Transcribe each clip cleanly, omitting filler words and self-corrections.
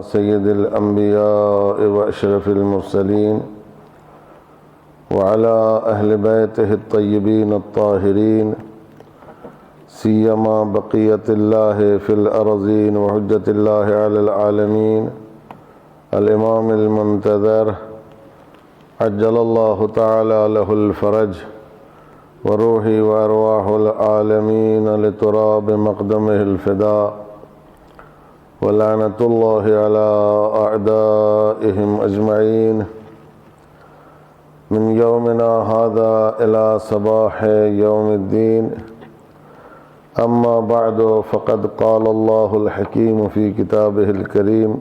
سيد الأنبياء وأشرف المرسلين وعلى أهل بيته الطيبين الطاهرين سيما بقية الله في الأرضين وحجة الله على العالمين الإمام المنتظر عجل الله تعالى له الفرج وروحي وأرواح العالمين لتراب مقدمه الفداء ولعنة الله على أعدائهم أجمعين من يومنا هذا إلى صباح يوم الدين. أما بعد فقد قال الله الحكيم في كتابه الكريم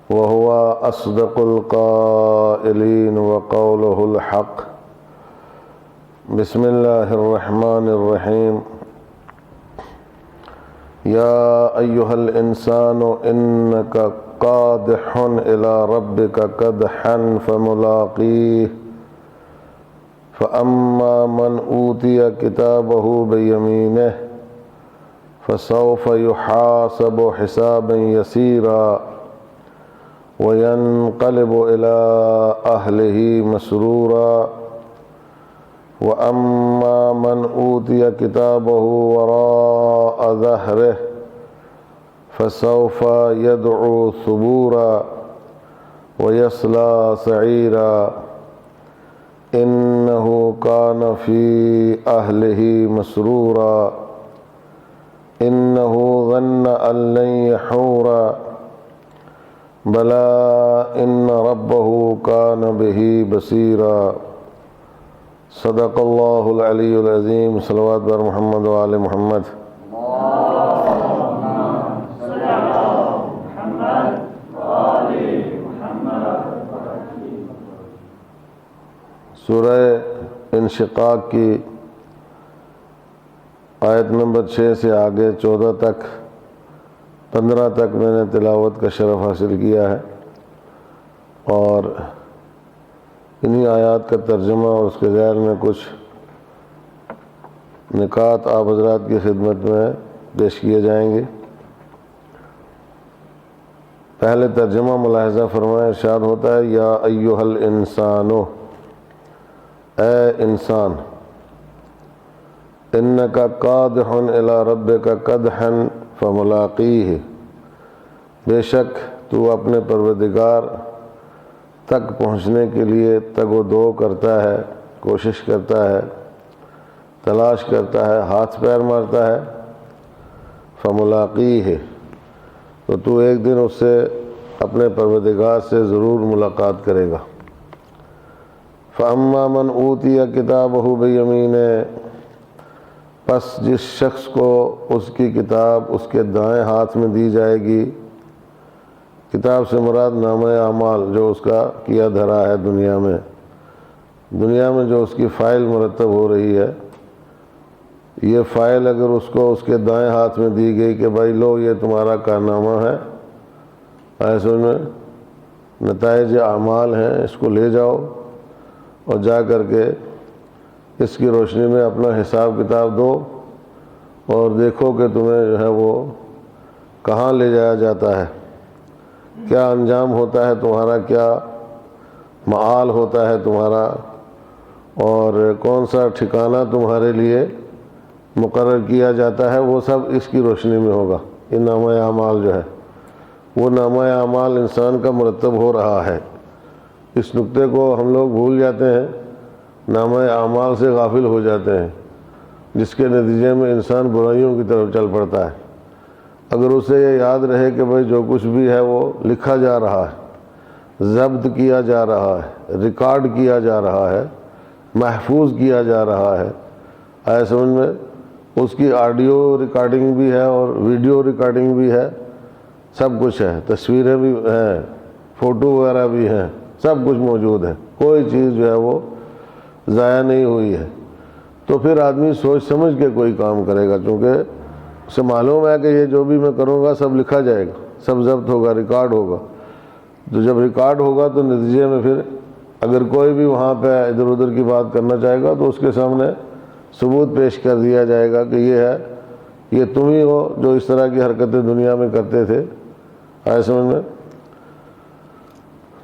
وهو أصدق القائلين وقوله الحق. بسم الله الرحمن الرحيم. يا أيها الإنسان إنك قادح إلى ربك قدحا فملاقيه فأما من أوتي كتابه بيمينه فسوف يحاسب حسابا يسيرا وينقلب إلى أهله مسرورا وأما من أوتي كتابه وراء ظهره فسوف يدعو ثبورا ويصلى سعيرا إنه كان في أهله مسرورا إنه ظن أن لن يحورا بلى إن ربه كان به بصيرا. صدق اللہ العلی العظیم. صلوات بر محمد و آل محمد. سورہ انشقاق کی آیت نمبر 6 سے آگے 14 تک 15 تک میں نے تلاوت کا شرف حاصل کیا ہے، اور انہی آیات کا ترجمہ اور اس کے ذیل میں کچھ نکات آپ حضرات کی خدمت میں پیش کیے جائیں گے. پہلے ترجمہ ملاحظہ فرمائیں. ارشاد ہوتا ہے یا ایھا الانسان، اے انسان، انک قادح الی ربک قدحا فملاقیہ، بے شک تو اپنے پروردگار تک پہنچنے کے لیے تگ و دو کرتا ہے، کوشش کرتا ہے، تلاش کرتا ہے، ہاتھ پیر مارتا ہے. فملاقیہ، تو ایک دن اس سے اپنے پروردگار سے ضرور ملاقات کرے گا. فَأَمَّا مَنْ أُوتِيَ كِتَابَهُ بِيَمِينِهِ، پس جس شخص کو اس کی کتاب اس کے دائیں ہاتھ میں دی جائے گی. کتاب سے مراد نامہ اعمال، جو اس کا کیا دھرا ہے دنیا میں جو اس کی فائل مرتب ہو رہی ہے. یہ فائل اگر اس کو اس کے دائیں ہاتھ میں دی گئی کہ بھائی لو یہ تمہارا کارنامہ ہے، ایسے میں نتائج اعمال ہیں، اس کو لے جاؤ اور جا کر کے اس کی روشنی میں اپنا حساب کتاب دو اور دیکھو کہ تمہیں جو ہے وہ کہاں لے جایا جاتا ہے، کیا انجام ہوتا ہے تمہارا، کیا معال ہوتا ہے تمہارا، اور کون سا ٹھکانہ تمہارے لیے مقرر کیا جاتا ہے. وہ سب اس کی روشنی میں ہوگا. یہ نامہ اعمال جو ہے وہ نامہ اعمال انسان کا مرتب ہو رہا ہے. اس نقطے کو ہم لوگ بھول جاتے ہیں، نامہ اعمال سے غافل ہو جاتے ہیں، جس کے نتیجے میں انسان برائیوں کی طرف چل پڑتا ہے. اگر اسے یہ یاد رہے کہ بھئی جو کچھ بھی ہے وہ لکھا جا رہا ہے، ضبط کیا جا رہا ہے، ریکارڈ کیا جا رہا ہے، محفوظ کیا جا رہا ہے، آئے سمجھ میں، اس کی آڈیو ریکارڈنگ بھی ہے اور ویڈیو ریکارڈنگ بھی ہے، سب کچھ ہے، تصویریں بھی ہیں، فوٹو وغیرہ بھی ہیں، سب کچھ موجود ہے، کوئی چیز جو ہے وہ ضائع نہیں ہوئی ہے. تو پھر آدمی سوچ سمجھ کے کوئی کام کرے گا، چونکہ اسے معلوم ہے کہ یہ جو بھی میں کروں گا سب لکھا جائے گا، سب ضبط ہوگا، ریکارڈ ہوگا. تو جب ریکارڈ ہوگا تو نتیجے میں پھر اگر کوئی بھی وہاں پہ ادھر ادھر کی بات کرنا چاہے گا تو اس کے سامنے ثبوت پیش کر دیا جائے گا کہ یہ ہے، یہ تم ہی ہو جو اس طرح کی حرکتیں دنیا میں کرتے تھے، آئے سمجھ میں؟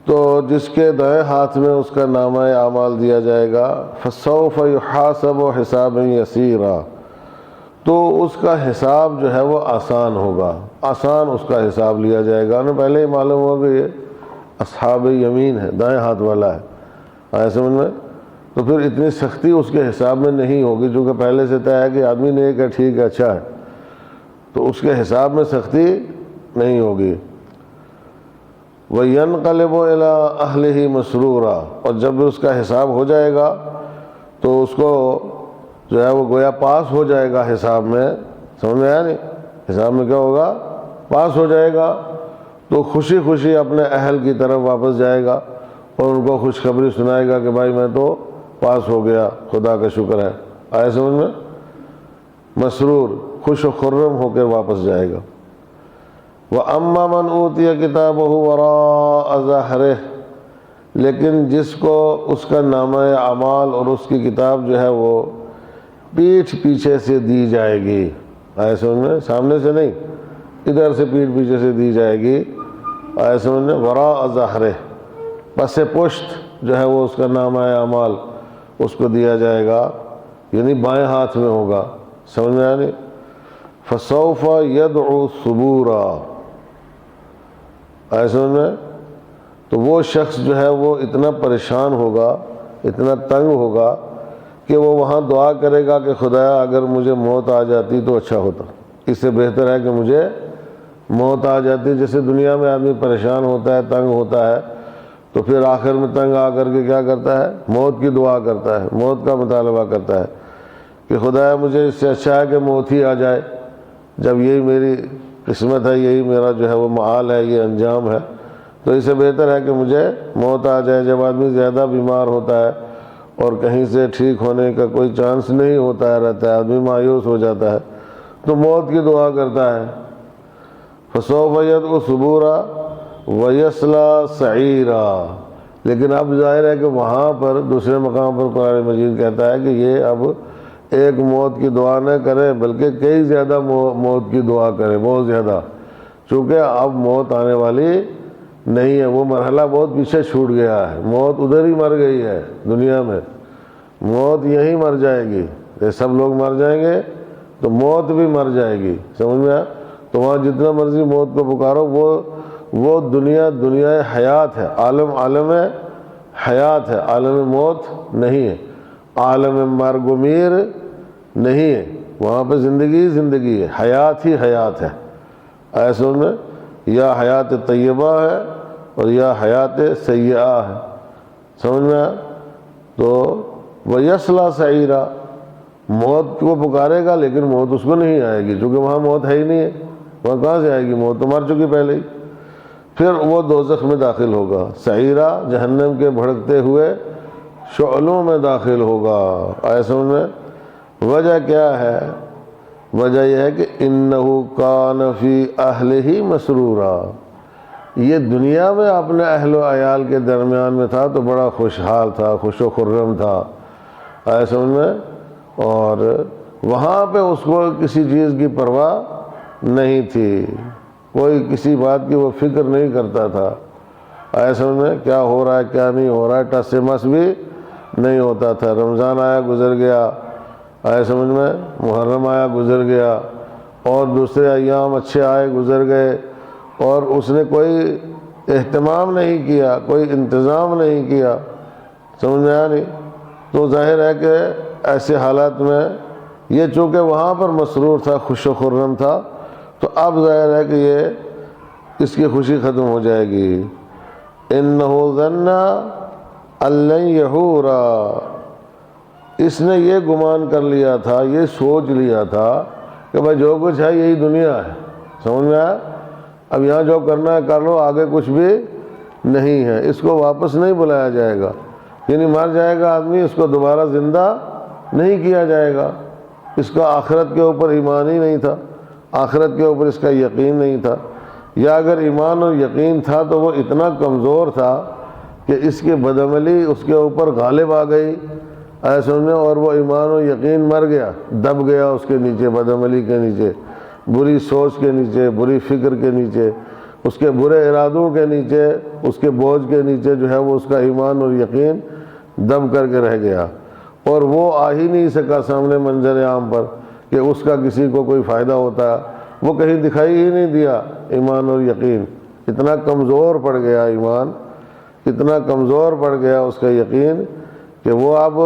تو جس کے دائیں ہاتھ میں اس کا نامہ اعمال دیا جائے گا، فسوف یحاسب حسابا یسیرا، تو اس کا حساب جو ہے وہ آسان ہوگا، آسان اس کا حساب لیا جائے گا۔ پہلے ہی معلوم ہو کہ یہ اصحاب یمین ہے، دائیں ہاتھ والا ہے، آئے سمجھ میں؟ تو پھر اتنی سختی اس کے حساب میں نہیں ہوگی، چونکہ پہلے سے طے ہے کہ آدمی نے ایک ہے، ٹھیک ہے، اچھا ہے، تو اس کے حساب میں سختی نہیں ہوگی۔ وَيَنْقَلِبُ إِلَىٰ أَهْلِهِ مَسْرُورًا، اور جب اس کا حساب ہو جائے گا تو اس کو جو ہے وہ گویا پاس ہو جائے گا حساب میں، سمجھ میں آیا نہیں؟ حساب میں کیا ہوگا؟ پاس ہو جائے گا، تو خوشی خوشی اپنے اہل کی طرف واپس جائے گا اور ان کو خوشخبری سنائے گا کہ بھائی میں تو پاس ہو گیا، خدا کا شکر ہے، آئے سمجھ میں؟ مسرور، خوش و خرم ہو کر واپس جائے گا۔ وَأَمَّا مَنْ أُوتِيَ كِتَابَهُ وَرَاءَ ظَهْرِهِ، لیکن جس کو اس کا نامہ اعمال اور اس کی کتاب جو ہے وہ پیٹھ پیچھے سے دی جائے گی، آئے سمجھ میں؟ سامنے سے نہیں، ادھر سے پیٹھ پیچھے سے دی جائے گی، آئے سمجھ میں؟ وَرَاءَ ظَهْرِهِ، پس پشت جو ہے وہ اس کا نامہ اعمال اس کو دیا جائے گا، یعنی بائیں ہاتھ میں ہوگا، سمجھ میں آیا نہیں؟ فَسَوْفَ يَدْعُو ثُبُورًا، آئے سمجھ میں؟ تو وہ شخص جو ہے وہ اتنا پریشان ہوگا، اتنا تنگ ہوگا کہ وہ وہاں دعا کرے گا کہ خدایا اگر مجھے موت آ جاتی تو اچھا ہوتا، اس سے بہتر ہے کہ مجھے موت آ جاتی۔ جیسے دنیا میں آدمی پریشان ہوتا ہے، تنگ ہوتا ہے، تو پھر آخر میں تنگ آ کر کے کیا کرتا ہے؟ موت کی دعا کرتا ہے، موت کا مطالبہ کرتا ہے کہ خدایا مجھے اس سے اچھا ہے کہ موت ہی آ جائے، جب یہی میری قسمت ہے، یہی میرا جو ہے وہ معال ہے، یہ انجام ہے، تو اس سے بہتر ہے کہ مجھے موت آ جائے۔ جب آدمی زیادہ بیمار ہوتا ہے اور کہیں سے ٹھیک ہونے کا کوئی چانس نہیں ہوتا ہے، رہتا ہے، آدمی مایوس ہو جاتا ہے، تو موت کی دعا کرتا ہے۔ فَسَوْفَ يَدْعُو ثُبُورًا وَيَصْلَىٰ سَعِيرًا، لیکن اب ظاہر ہے کہ وہاں پر دوسرے مقام پر قرآن مجید کہتا ہے کہ یہ اب ایک موت کی دعا نہ کرے بلکہ کئی زیادہ موت کی دعا کرے، بہت زیادہ، چونکہ اب موت آنے والی نہیں ہے، وہ مرحلہ بہت پیچھے چھوٹ گیا ہے، موت ادھر ہی مر گئی ہے دنیا میں، موت یہیں مر جائے گی، یہ سب لوگ مر جائیں گے تو موت بھی مر جائے گی، سمجھ میں آیا؟ تو وہاں جتنا مرضی موت کو پکارو، وہ دنیا حیات ہے، عالم حیات ہے، عالم موت نہیں ہے، عالم مرگ و میر نہیں ہے، وہاں پہ زندگی ہے، حیات ہی حیات ہے، ایسے میں یا حیات طیبہ ہے اور یا حیات سیئہ ہے، سمجھ میں آیا؟ تو وَيَصْلَىٰ سَعِيرًا، موت کو پکارے گا لیکن موت اس کو نہیں آئے گی، چونکہ وہاں موت ہے ہی نہیں ہے، وہاں کہاں سے آئے گی؟ موت تو مر چکی پہلے ہی۔ پھر وہ دوزخ میں داخل ہوگا، سعیرہ، جہنم کے بھڑکتے ہوئے شعلوں میں داخل ہوگا، آئے سمجھ میں؟ وجہ کیا ہے؟ وجہ یہ ہے کہ انہو کان فی اہلہ مسرورا، یہ دنیا میں اپنے اہل و عیال کے درمیان میں تھا تو بڑا خوشحال تھا، خوش و خرم تھا، آئے سمجھ میں؟ اور وہاں پہ اس کو کسی چیز کی پرواہ نہیں تھی، کوئی کسی بات کی وہ فکر نہیں کرتا تھا، آئے سمجھ میں؟ کیا ہو رہا ہے کیا نہیں ہو رہا ہے ٹس سے مس بھی نہیں ہوتا تھا۔ رمضان آیا گزر گیا، آئے سمجھ میں؟ محرم آیا گزر گیا، اور دوسرے ایام اچھے آئے گزر گئے، اور اس نے کوئی اہتمام نہیں کیا، کوئی انتظام نہیں کیا، سمجھ میں آیا نہیں؟ تو ظاہر ہے کہ ایسے حالات میں یہ چونکہ وہاں پر مسرور تھا، خوش و خرم تھا، تو اب ظاہر ہے کہ یہ اس کی خوشی ختم ہو جائے گی۔ اِنَّهُ ظَنَّ أَن لَّن يَحُورَ، اس نے یہ گمان کر لیا تھا، یہ سوچ لیا تھا کہ بھائی جو کچھ ہے یہی دنیا ہے، سمجھ میں آیا؟ اب یہاں جو کرنا ہے کر لو، آگے کچھ بھی نہیں ہے، اس کو واپس نہیں بلایا جائے گا، یعنی مر جائے گا آدمی، اس کو دوبارہ زندہ نہیں کیا جائے گا، اس کا آخرت کے اوپر ایمان ہی نہیں تھا، آخرت کے اوپر اس کا یقین نہیں تھا، یا اگر ایمان اور یقین تھا تو وہ اتنا کمزور تھا کہ اس کی بدعملی اس کے اوپر غالب آ گئی، ایسے میں، اور وہ ایمان و یقین مر گیا، دب گیا اس کے نیچے، بدعملی کے نیچے، بری سوچ کے نیچے، بری فکر کے نیچے، اس کے برے ارادوں کے نیچے، اس کے بوجھ کے نیچے جو ہے وہ اس کا ایمان اور یقین دب کر کے رہ گیا، اور وہ آ ہی نہیں سکا سامنے منظر عام پر کہ اس کا کسی کو کوئی فائدہ ہوتا ہے، وہ کہیں دکھائی ہی نہیں دیا ایمان اور یقین۔ اتنا کمزور پڑ گیا ایمان، اتنا کمزور پڑ گیا اس کا یقین کہ وہ اب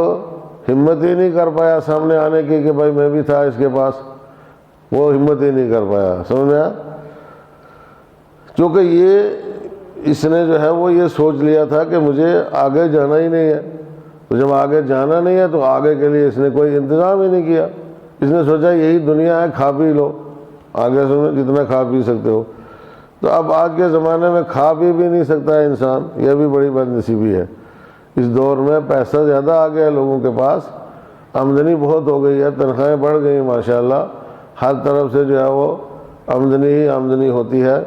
ہمت ہی نہیں کر پایا سامنے آنے کی کہ بھائی میں بھی تھا اس کے پاس، وہ ہمت ہی نہیں کر پایا، سمجھ میں آیا؟ چونکہ اس نے جو ہے وہ یہ سوچ لیا تھا کہ مجھے آگے جانا ہی نہیں ہے، تو جب آگے جانا نہیں ہے تو آگے کے لیے اس نے کوئی انتظام ہی نہیں کیا۔ اس نے سوچا یہی دنیا ہے، کھا پی لو، آگے سے جتنا کھا پی سکتے ہو۔ تو اب آج کے زمانے میں کھا پی بھی نہیں سکتا ہے انسان، یہ بھی بڑی بد نصیبی ہے۔ اس دور میں پیسہ زیادہ آ گیا ہے لوگوں کے پاس، آمدنی بہت ہو گئی ہے، تنخواہیں بڑھ گئی ہیں ماشاءاللہ، ہر طرف سے جو ہے وہ آمدنی ہی آمدنی ہوتی ہے،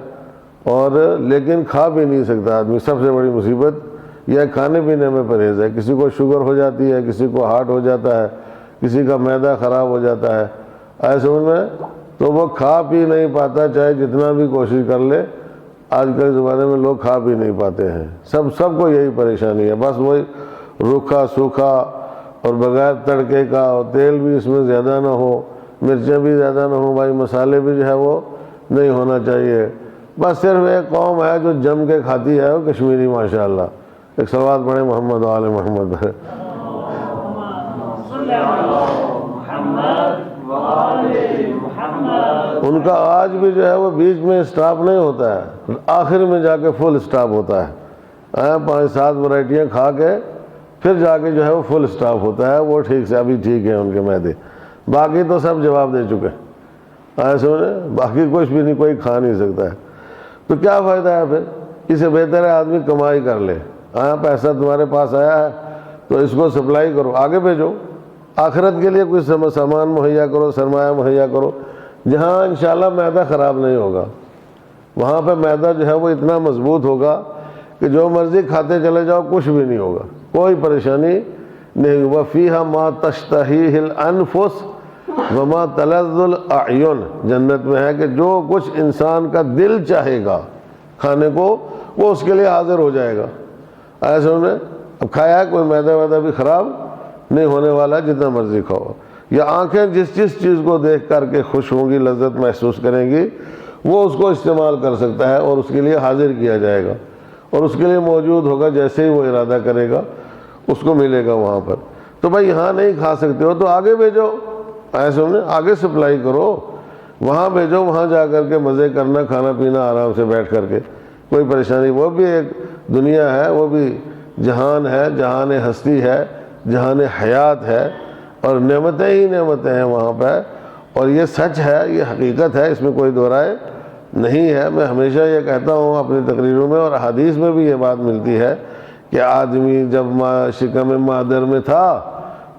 اور لیکن کھا بھی نہیں سکتا آدمی۔ سب سے بڑی مصیبت یہ کھانے پینے میں پرہیز ہے۔ کسی کو شوگر ہو جاتی ہے، کسی کو ہارٹ ہو جاتا ہے، کسی کا معدہ خراب ہو جاتا ہے، ایسے میں تو وہ کھا پی نہیں پاتا، چاہے جتنا بھی کوشش کر لے۔ آج کل زمانے میں لوگ کھا بھی نہیں پاتے ہیں، سب کو یہی پریشانی ہے، بس وہی روکھا سوکھا اور بغیر تڑکے کا، اور تیل بھی اس میں زیادہ نہ ہو، مرچیں بھی زیادہ نہ ہوں، بھائی مسالے بھی جو ہے وہ نہیں ہونا چاہیے۔ بس صرف ایک قوم ہے جو جم کے کھاتی ہے، وہ کشمیری ماشاءاللہ۔ ایک صلوات پڑھیں محمد و آل محمد پر۔ ان کا آج بھی جو ہے وہ بیچ میں سٹاپ نہیں ہوتا ہے، آخر میں جا کے فل سٹاپ ہوتا ہے۔ 5-7 ورائٹیاں کھا کے پھر جا کے جو ہے وہ فل سٹاپ ہوتا ہے، وہ ٹھیک سے ابھی ٹھیک ہے ان کے معدے، باقی تو سب جواب دے چکے، ایسے باقی کچھ بھی نہیں، کوئی کھا نہیں سکتا ہے۔ تو کیا فائدہ ہے پھر؟ اسے بہتر ہے آدمی کمائی کر لے۔ پیسہ تمہارے پاس آیا ہے تو اس کو سپلائی کرو، آگے بھیجو، آخرت کے لیے کوئی سامان مہیا کرو، سرمایہ مہیا کرو، جہاں انشاءاللہ معدہ خراب نہیں ہوگا، وہاں پہ معدہ جو ہے وہ اتنا مضبوط ہوگا کہ جو مرضی کھاتے چلے جاؤ، کچھ بھی نہیں ہوگا، کوئی پریشانی نہیں ہوگا۔ فیہا ما تشتہیہ الانفس وما تلذ الاعین، جنت میں ہے کہ جو کچھ انسان کا دل چاہے گا کھانے کو وہ اس کے لیے حاضر ہو جائے گا۔ ایسے انہوں نے اب کھایا ہے، کوئی معدہ وعدہ بھی خراب نہیں ہونے والا، جتنا مرضی کھاؤ۔ یا آنکھیں جس چیز کو دیکھ کر کے خوش ہوں گی، لذت محسوس کریں گی، وہ اس کو استعمال کر سکتا ہے اور اس کے لیے حاضر کیا جائے گا، اور اس کے لیے موجود ہوگا، جیسے ہی وہ ارادہ کرے گا اس کو ملے گا وہاں پر۔ تو بھائی یہاں نہیں کھا سکتے ہو تو آگے بھیجو، ایسے انہیں آگے سپلائی کرو، وہاں بھیجو، وہاں جا کر کے مزے کرنا، کھانا پینا آرام سے بیٹھ کر کے، کوئی پریشانی۔ وہ بھی ایک دنیا ہے، وہ بھی جہان ہے، جہان ہستی ہے، جہان حیات ہے، اور نعمتیں ہی نعمتیں ہیں وہاں پہ، اور یہ سچ ہے، یہ حقیقت ہے، اس میں کوئی دو رائے نہیں ہے۔ میں ہمیشہ یہ کہتا ہوں اپنی تقریروں میں، اور حدیث میں بھی یہ بات ملتی ہے کہ آدمی جب شکم مادر میں تھا،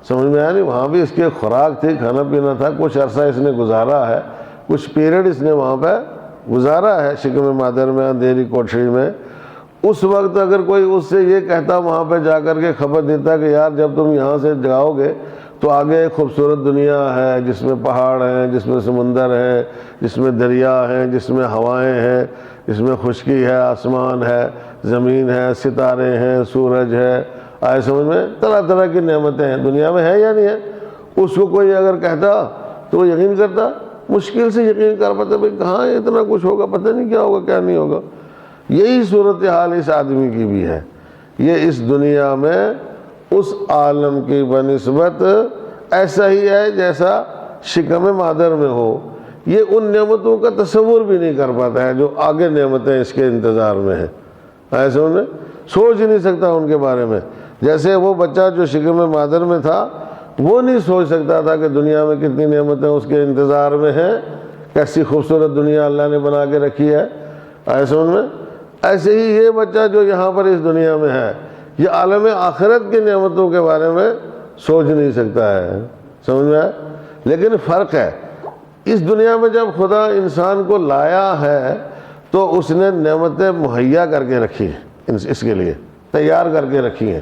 سمجھ میں آیا نہیں، وہاں بھی اس کی خوراک تھی، کھانا پینا تھا، کچھ عرصہ اس نے گزارا ہے، کچھ پیریڈ اس نے وہاں پہ گزارا ہے شکم مادر میں، اندھیری کوٹھری میں۔ اس وقت اگر کوئی اس سے یہ کہتا وہاں پہ جا کر کے خبر دیتا کہ یار جب تم یہاں سے جاؤ گے تو آگے ایک خوبصورت دنیا ہے، جس میں پہاڑ ہیں، جس میں سمندر ہیں، جس میں دریا ہیں، جس میں ہوائیں ہیں، جس میں خشکی ہے، آسمان ہے، زمین ہے، ستارے ہیں، سورج ہے، آئے سمجھ میں، طرح طرح کی نعمتیں ہیں، دنیا میں ہے یا نہیں ہے؟ اس کو کوئی اگر کہتا تو وہ یقین کرتا، مشکل سے یقین کر پاتا، بھئی کہاں اتنا کچھ ہوگا، پتہ نہیں کیا ہوگا کیا نہیں ہوگا۔ یہی صورتحال اس آدمی کی بھی ہے، یہ اس دنیا میں اس عالم کی بنسبت ایسا ہی ہے جیسا شکم مادر میں ہو، یہ ان نعمتوں کا تصور بھی نہیں کر پاتا ہے جو آگے نعمتیں اس کے انتظار میں ہیں، ایسے انہیں سوچ ہی نہیں سکتا ان کے بارے میں۔ جیسے وہ بچہ جو شکم مادر میں تھا وہ نہیں سوچ سکتا تھا کہ دنیا میں کتنی نعمتیں اس کے انتظار میں ہیں، کیسی خوبصورت دنیا اللہ نے بنا کے رکھی ہے، ایسے ان میں۔ ایسے ہی یہ بچہ جو یہاں پر اس دنیا میں ہے، یہ عالم آخرت کی نعمتوں کے بارے میں سوچ نہیں سکتا ہے، سمجھ میں آیا؟ لیکن فرق ہے، اس دنیا میں جب خدا انسان کو لایا ہے تو اس نے نعمتیں مہیا کر کے رکھی ہیں، اس کے لیے تیار کر کے رکھی ہیں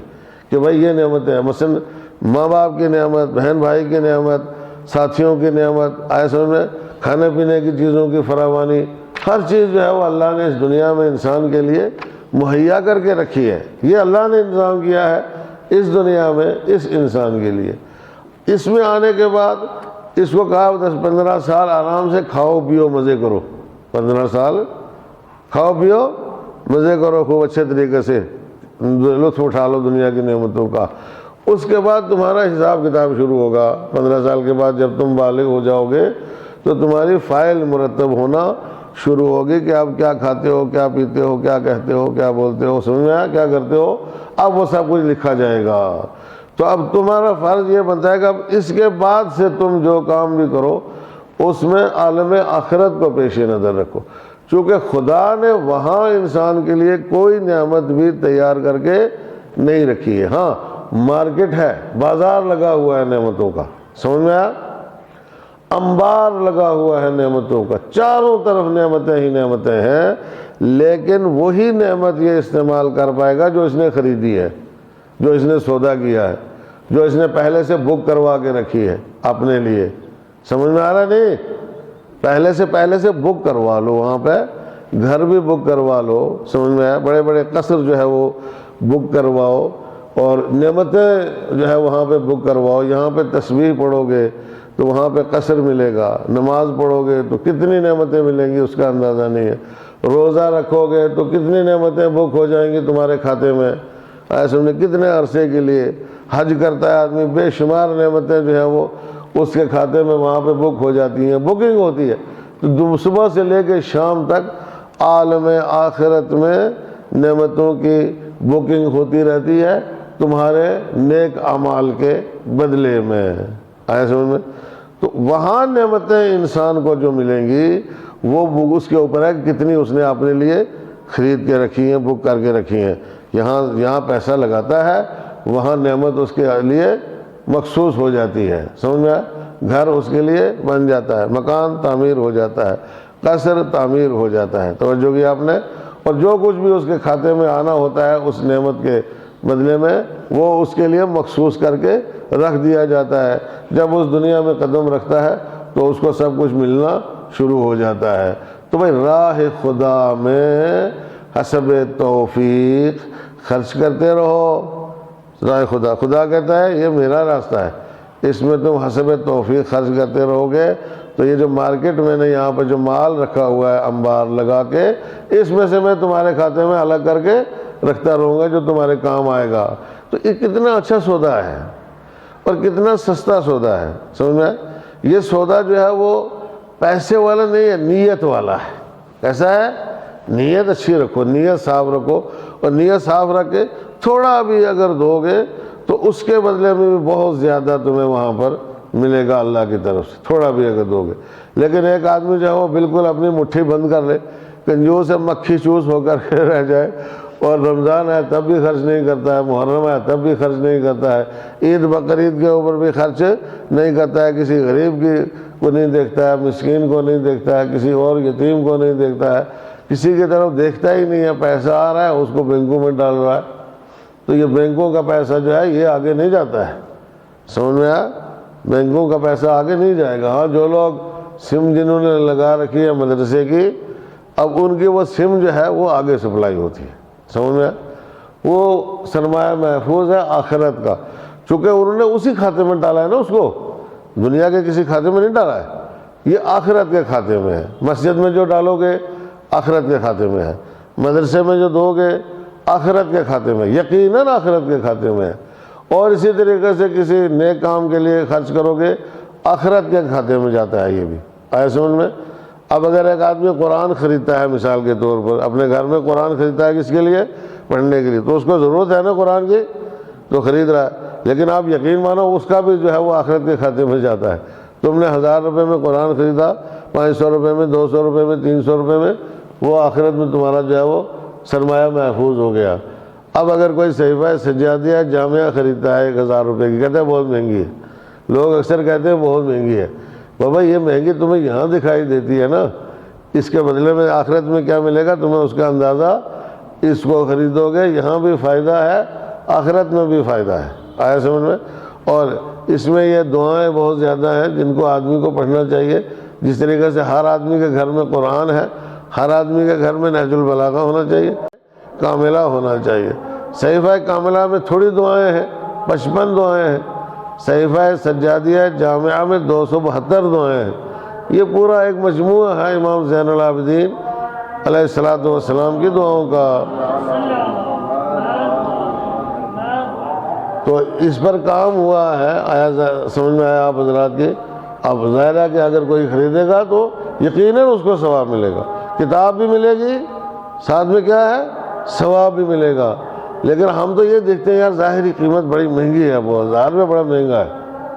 کہ بھائی یہ نعمتیں ہیں، مثلا ماں باپ کی نعمت، بہن بھائی کی نعمت، ساتھیوں کی نعمت، ایسے میں کھانے پینے کی چیزوں کی فراوانی، ہر چیز جو ہے وہ اللہ نے اس دنیا میں انسان کے لیے مہیا کر کے رکھی ہے. یہ اللہ نے انتظام کیا ہے اس دنیا میں اس انسان کے لیے. اس میں آنے کے بعد اس کو کہا 10-15 سال آرام سے کھاؤ پیو مزے کرو. 15 سال کھاؤ پیو مزے کرو خوب اچھے طریقے سے لطف اٹھا لو دنیا کی نعمتوں کا. اس کے بعد تمہارا حساب کتاب شروع ہوگا. 15 سال کے بعد جب تم بالغ ہو جاؤ گے تو تمہاری فائل مرتب ہونا شروع ہوگی کہ آپ کیا کھاتے ہو, کیا پیتے ہو, کیا کہتے ہو, کیا بولتے ہو, سمجھ میں آیا کیا کرتے ہو. اب وہ سب کچھ لکھا جائے گا. تو اب تمہارا فرض یہ بنتا ہے کہ اب اس کے بعد سے تم جو کام بھی کرو اس میں عالم آخرت کو پیش نظر رکھو. چونکہ خدا نے وہاں انسان کے لیے کوئی نعمت بھی تیار کر کے نہیں رکھی ہے. ہاں مارکیٹ ہے, بازار لگا ہوا ہے نعمتوں کا, سمجھ میں آیا, انبار لگا ہوا ہے نعمتوں کا, چاروں طرف نعمتیں ہی نعمتیں ہیں. لیکن وہی نعمت یہ استعمال کر پائے گا جو اس نے خریدی ہے, جو اس نے سودا کیا ہے, جو اس نے پہلے سے بک کروا کے رکھی ہے اپنے لیے. سمجھ میں آ رہا نہیں؟ پہلے سے بک کروا لو, وہاں پہ گھر بھی بک کروا لو, سمجھ میں آیا, بڑے بڑے قصر جو ہے وہ بک کرواؤ اور نعمتیں جو ہے وہاں پہ بک کرواؤ. یہاں پہ تسبیح پڑھو گے تو وہاں پہ قصر ملے گا, نماز پڑھو گے تو کتنی نعمتیں ملیں گی اس کا اندازہ نہیں ہے. روزہ رکھو گے تو کتنی نعمتیں بک ہو جائیں گی تمہارے کھاتے میں, ایسے میں کتنے عرصے کے لیے. حج کرتا ہے آدمی, بے شمار نعمتیں جو ہیں وہ اس کے کھاتے میں وہاں پہ بک ہو جاتی ہیں, بکنگ ہوتی ہے. تو صبح سے لے کے شام تک عالم آخرت میں نعمتوں کی بکنگ ہوتی رہتی ہے تمہارے نیک اعمال کے بدلے میں. آیا سمجھ میں؟ تو وہاں نعمتیں انسان کو جو ملیں گی وہ اس کے اوپر ہے کتنی اس نے اپنے لیے خرید کے رکھی ہیں, بک کر کے رکھی ہیں. یہاں پیسہ لگاتا ہے, وہاں نعمت اس کے لیے مخصوص ہو جاتی ہے. سمجھ میں آیا؟ گھر اس کے لیے بن جاتا ہے, مکان تعمیر ہو جاتا ہے, قصر تعمیر ہو جاتا ہے. توجہ کی آپ نے؟ اور جو کچھ بھی اس کے کھاتے میں آنا ہوتا ہے اس نعمت کے بدلے میں وہ اس کے لیے مخصوص کر کے رکھ دیا جاتا ہے. جب اس دنیا میں قدم رکھتا ہے تو اس کو سب کچھ ملنا شروع ہو جاتا ہے. تو بھائی راہ خدا میں حسب توفیق خرچ کرتے رہو. راہ خدا کہتا ہے یہ میرا راستہ ہے, اس میں تم حسب توفیق خرچ کرتے رہو گے تو یہ جو مارکیٹ میں نے یہاں پہ جو مال رکھا ہوا ہے انبار لگا کے, اس میں سے میں تمہارے کھاتے میں الگ کر کے رکھتا رہوں گا جو تمہارے کام آئے گا. تو یہ کتنا اچھا سودا ہے اور کتنا سستا سودا ہے. سمجھ میں؟ یہ سودا جو ہے وہ پیسے والا نہیں ہے, نیت والا ہے. کیسا ہے؟ نیت اچھی رکھو, نیت صاف رکھو, اور نیت صاف رکھ کے تھوڑا بھی اگر دو گے تو اس کے بدلے میں بھی بہت زیادہ تمہیں وہاں پر ملے گا اللہ کی طرف سے, تھوڑا بھی اگر دو گے. لیکن ایک آدمی جو ہے وہ بالکل اپنی مٹھی بند کر لے, کنجوس سے مکھی چوس ہو کر کے رہ جائے, اور رمضان ہے تب بھی خرچ نہیں کرتا ہے, محرم ہے تب بھی خرچ نہیں کرتا ہے, عید بقرعید کے اوپر بھی خرچ نہیں کرتا ہے, کسی غریب کو نہیں دیکھتا ہے, مسکین کو نہیں دیکھتا ہے, کسی اور یتیم کو نہیں دیکھتا ہے, کسی کی طرف دیکھتا ہی نہیں ہے. پیسہ آ رہا ہے اس کو بینکوں میں ڈال رہا ہے, تو یہ بینکوں کا پیسہ جو ہے یہ آگے نہیں جاتا ہے. سمجھ میں آیا؟ بینکوں کا پیسہ آگے نہیں جائے گا. ہاں جو لوگ سم جنہوں نے لگا رکھی ہے مدرسے کی, اب ان کی وہ سم جو ہے وہ آگے سپلائی ہوتی ہے. سمجھ میں آیا؟ وہ سرمایہ محفوظ ہے آخرت کا, چونکہ انہوں نے اسی کھاتے میں ڈالا ہے نا, اس کو دنیا کے کسی کھاتے میں نہیں ڈالا ہے, یہ آخرت کے کھاتے میں ہے. مسجد میں جو ڈالو گے آخرت کے کھاتے میں ہے, مدرسے میں جو دو گے آخرت کے کھاتے میں, یقیناً آخرت کے کھاتے میں ہے. اور اسی طریقے سے کسی نیک کام کے لیے خرچ کرو گے آخرت کے کھاتے میں جاتا ہے. یہ بھی آیا سمجھ میں؟ اب اگر ایک آدمی قرآن خریدتا ہے مثال کے طور پر, اپنے گھر میں قرآن خریدتا ہے کس کے لیے؟ پڑھنے کے لیے, تو اس کو ضرورت ہے نا قرآن کی, تو خرید رہا ہے. لیکن آپ یقین مانو اس کا بھی جو ہے وہ آخرت کے کھاتے میں جاتا ہے. تم نے 1000 روپے میں قرآن خریدا, 500 روپے میں, 200 روپے میں, 300 روپے میں, وہ آخرت میں تمہارا جو ہے وہ سرمایہ محفوظ ہو گیا. اب اگر کوئی صحیفہ سجادیہ جامعہ خریدتا ہے 1000 روپے کی, کہتے ہیں بہت مہنگی ہے, لوگ اکثر کہتے ہیں بہت مہنگی ہے. بابا یہ مہنگی تمہیں یہاں دکھائی دیتی ہے نا, اس کے بدلے میں آخرت میں کیا ملے گا تمہیں اس کا اندازہ. اس کو خریدو گے یہاں بھی فائدہ ہے, آخرت میں بھی فائدہ ہے. آیا سمجھ میں؟ اور اس میں یہ دعائیں بہت زیادہ ہیں جن کو آدمی کو پڑھنا چاہیے. جس طریقے سے ہر آدمی کے گھر میں قرآن ہے, ہر آدمی کے گھر میں نہج البلاغہ ہونا چاہیے، کاملہ ہونا چاہیے۔ صحیفہ کاملہ میں تھوڑی دعائیں ہیں، 55 دعائیں ہیں۔ صحیفہ سجادیہ جامعہ میں 272 دعائیں ہیں۔ یہ پورا ایک مجموعہ ہے امام زین العابدین علیہ السلام کی دعاؤں کا۔ تو اس پر کام ہوا ہے، آیا سمجھ میں آیا آپ حضرات کی؟ اب ظاہر ہے کہ اگر کوئی خریدے گا تو یقیناً اس کو ثواب ملے گا، کتاب بھی ملے گی، ساتھ میں کیا ہے، ثواب بھی ملے گا۔ لیکن ہم تو یہ دیکھتے ہیں یار ظاہری قیمت بڑی مہنگی ہے، وہ 1000 روپے بڑا مہنگا ہے،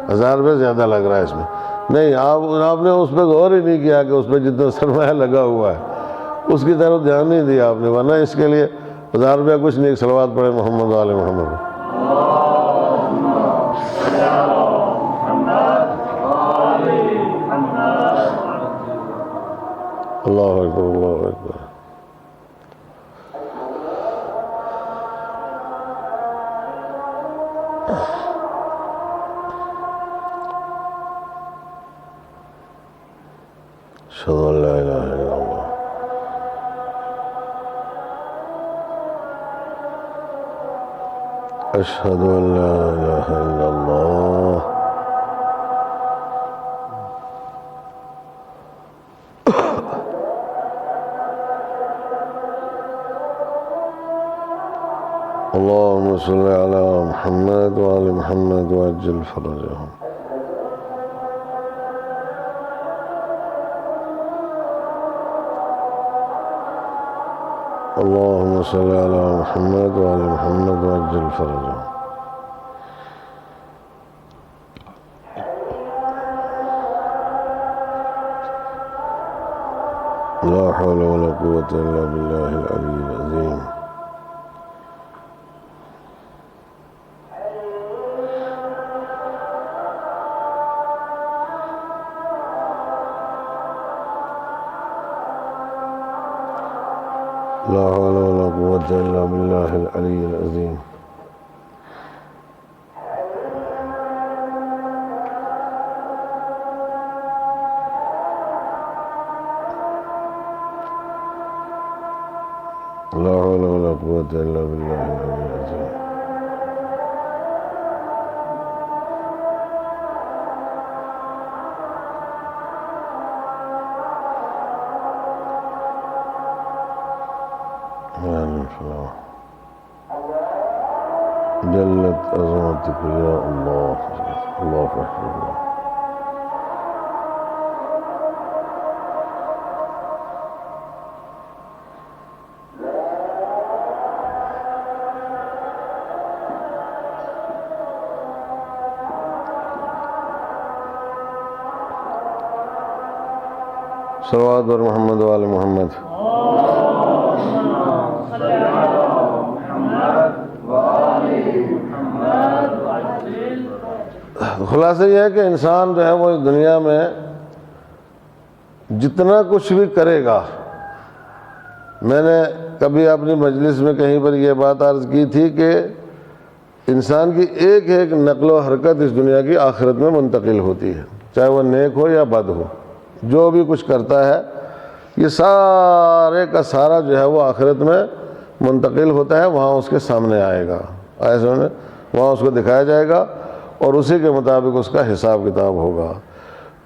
1000 روپے زیادہ لگ رہا ہے اس میں۔ نہیں، آپ نے اس پہ غور ہی نہیں کیا کہ اس پہ جتنا سرمایہ لگا ہوا ہے اس کی طرف دھیان نہیں دیا آپ نے، ورنہ اس کے لیے 1000 روپیہ کچھ نہیں۔ صلوات پڑھے محمد و آل محمد۔ اللہ اکبر، اللہ اکبر۔ اشہد ان لا الہ الا اللہ۔ اشہد ان لا الہ الا اللہ۔ اللہم صلی علی محمد وآل محمد وعجل فرجہم۔ اللہم صلی علی محمد وآل محمد وعجل فرجہم۔ لا حول ولا قوة الا باللہ العلی العظیم۔ لا حول ولا قوة الا باللہ العلی العظیم۔ لا حول ولا قوة الا باللہ العلی العظیم۔ جلت عظمتک یا اللہ، اللہ اکبر۔ صلوات بر محمد و آل محمد۔ خلاصہ یہ ہے کہ انسان جو ہے وہ اس دنیا میں جتنا کچھ بھی کرے گا، میں نے کبھی اپنی مجلس میں کہیں پر یہ بات عرض کی تھی کہ انسان کی ایک ایک نقل و حرکت اس دنیا کی آخرت میں منتقل ہوتی ہے، چاہے وہ نیک ہو یا بد ہو۔ جو بھی کچھ کرتا ہے یہ سارے کا سارا جو ہے وہ آخرت میں منتقل ہوتا ہے، وہاں اس کے سامنے آئے گا، ایسے میں وہاں اس کو دکھایا جائے گا اور اسی کے مطابق اس کا حساب کتاب ہوگا۔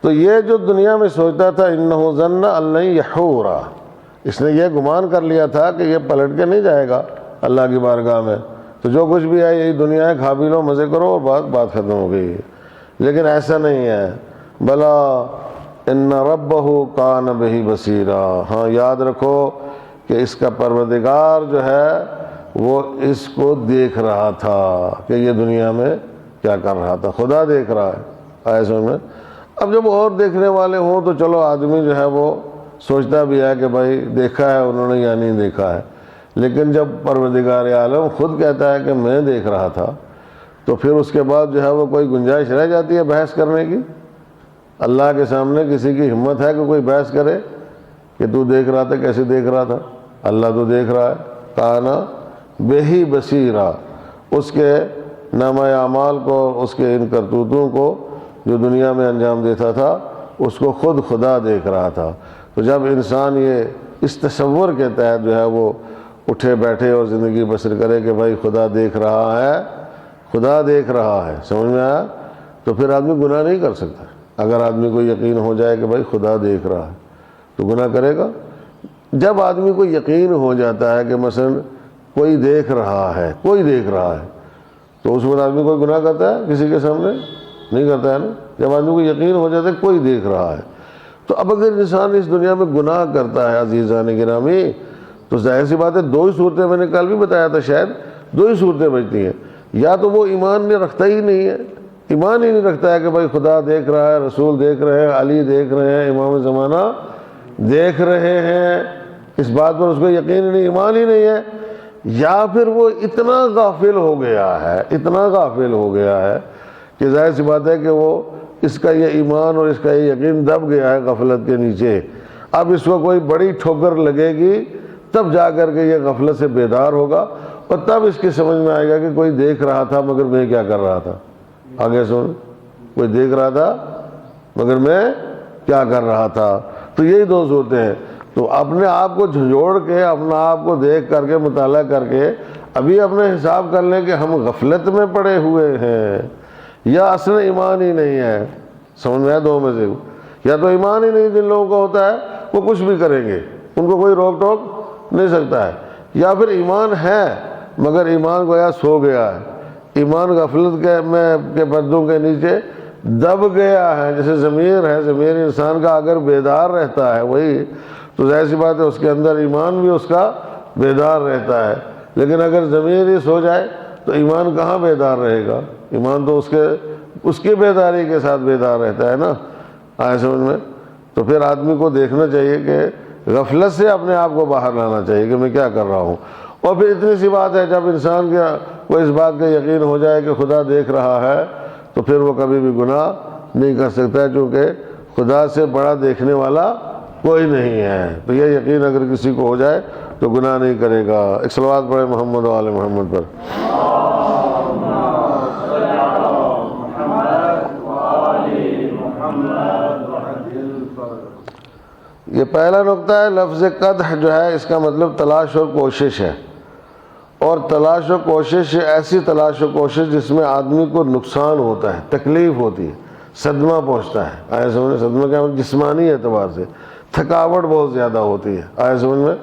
تو یہ جو دنیا میں سوچتا تھا انہ ظن ان لن یحور، اس نے یہ گمان کر لیا تھا کہ یہ پلٹ کے نہیں جائے گا اللہ کی بارگاہ میں، تو جو کچھ بھی ہے یہی دنیا ہے، کھا پی لو، مزے کرو اور بات ختم ہو گئی۔ لیکن ایسا نہیں ہے، بلا ان ربہ کان بہ بصیرا، ہاں یاد رکھو کہ اس کا پروردگار جو ہے وہ اس کو دیکھ رہا تھا کہ یہ دنیا میں کیا کر رہا تھا، خدا دیکھ رہا ہے ایسے میں۔ اب جب اور دیکھنے والے ہوں تو چلو آدمی جو ہے وہ سوچتا بھی ہے کہ بھائی دیکھا ہے انہوں نے یا نہیں دیکھا ہے، لیکن جب پروردگار عالم خود کہتا ہے کہ میں دیکھ رہا تھا تو پھر اس کے بعد جو ہے وہ کوئی گنجائش رہ جاتی ہے بحث کرنے کی؟ اللہ کے سامنے کسی کی ہمت ہے کہ کوئی بحث کرے کہ تو دیکھ رہا تھا، کیسے دیکھ رہا تھا؟ اللہ تو دیکھ رہا ہے، کانا بہی بصیرا، اس کے نامہ اعمال کو، اس کے ان کرتوتوں کو جو دنیا میں انجام دیتا تھا اس کو خود خدا دیکھ رہا تھا۔ تو جب انسان یہ اس تصور کے تحت جو ہے وہ اٹھے بیٹھے اور زندگی بسر کرے کہ بھائی خدا دیکھ رہا ہے، خدا دیکھ رہا ہے، سمجھ میں آیا؟ تو پھر آدمی گناہ نہیں کر سکتا۔ اگر آدمی کو یقین ہو جائے کہ بھائی خدا دیکھ رہا ہے تو گناہ کرے گا؟ جب آدمی کو یقین ہو جاتا ہے کہ مثلا کوئی دیکھ رہا ہے، کوئی دیکھ رہا ہے، تو اس وقت آدمی کوئی گناہ کرتا ہے کسی کے سامنے؟ نہیں کرتا ہے نا۔ جب آدمی کو یقین ہو جاتا ہے کوئی دیکھ رہا ہے، تو اب اگر انسان اس دنیا میں گناہ کرتا ہے عزیزان گرامی، تو ظاہر سی بات ہے دو ہی صورتیں، میں نے کل بھی بتایا تھا شاید، دو ہی صورتیں بچتی ہیں۔ یا تو وہ ایمان میں رکھتا ہی نہیں ہے، ایمان ہی نہیں رکھتا ہے کہ بھائی خدا دیکھ رہا ہے، رسول دیکھ رہے ہیں، علی دیکھ رہے ہیں، امام زمانہ دیکھ رہے ہیں، اس بات پر اس کو یقین ہی نہیں، ایمان ہی نہیں ہے۔ یا پھر وہ اتنا غافل ہو گیا ہے، اتنا غافل ہو گیا ہے کہ ظاہر سی بات ہے کہ وہ اس کا یہ ایمان اور اس کا یہ یقین دب گیا ہے غفلت کے نیچے۔ اب اس کو کوئی بڑی ٹھوکر لگے گی تب جا کر کے یہ غفلت سے بیدار ہوگا، اور تب اس کی سمجھ میں آئے گا کہ کوئی دیکھ رہا تھا مگر میں کیا کر رہا تھا۔ آگے سن، کوئی دیکھ رہا تھا مگر میں کیا کر رہا تھا۔ تو یہی دو صورتیں ہیں۔ تو اپنے آپ کو جھنجھوڑ کے، اپنا آپ کو دیکھ کر کے، مطالعہ کر کے ابھی اپنے حساب کر لیں کہ ہم غفلت میں پڑے ہوئے ہیں یا اصل ایمان ہی نہیں ہے۔ سمجھ میں آیا؟ دو میں سے یا تو ایمان ہی نہیں جن لوگوں کو ہوتا ہے وہ کچھ بھی کریں گے، ان کو کوئی روک ٹوک نہیں سکتا ہے، یا پھر ایمان ہے مگر ایمان گویا سو گیا ہے، ایمان غفلت کے پردوں کے نیچے دب گیا ہے۔ جیسے ضمیر ہے، ضمیر انسان کا اگر بیدار رہتا ہے وہی تو ظاہر سی بات ہے اس کے اندر ایمان بھی اس کا بیدار رہتا ہے، لیکن اگر ضمیر ہی سو جائے تو ایمان کہاں بیدار رہے گا؟ ایمان تو اس کی بیداری کے ساتھ بیدار رہتا ہے نا۔ آئے سمجھ میں؟ تو پھر آدمی کو دیکھنا چاہیے کہ غفلت سے اپنے آپ کو باہر لانا چاہیے کہ میں کیا کر رہا ہوں۔ اور پھر اتنی سی بات ہے، جب انسان کو اس بات کا یقین ہو جائے کہ خدا دیکھ رہا ہے تو پھر وہ کبھی بھی گناہ نہیں کر سکتا ہے، چونکہ خدا سے بڑا دیکھنے والا کوئی نہیں ہے۔ تو یہ یقین اگر کسی کو ہو جائے تو گناہ نہیں کرے گا۔ ایک صلوات پڑھے محمد و آل محمد پر۔ یہ پہلا نقطہ ہے۔ لفظ قدح جو ہے اس کا مطلب تلاش اور کوشش ہے، اور تلاش و کوشش ایسی تلاش و کوشش جس میں آدمی کو نقصان ہوتا ہے، تکلیف ہوتی ہے، صدمہ پہنچتا ہے۔ آئے سمجھ؟ صدمہ کیا مطلب؟ جسمانی اعتبار سے تھکاوٹ بہت زیادہ ہوتی ہے۔ آئے سمجھ میں؟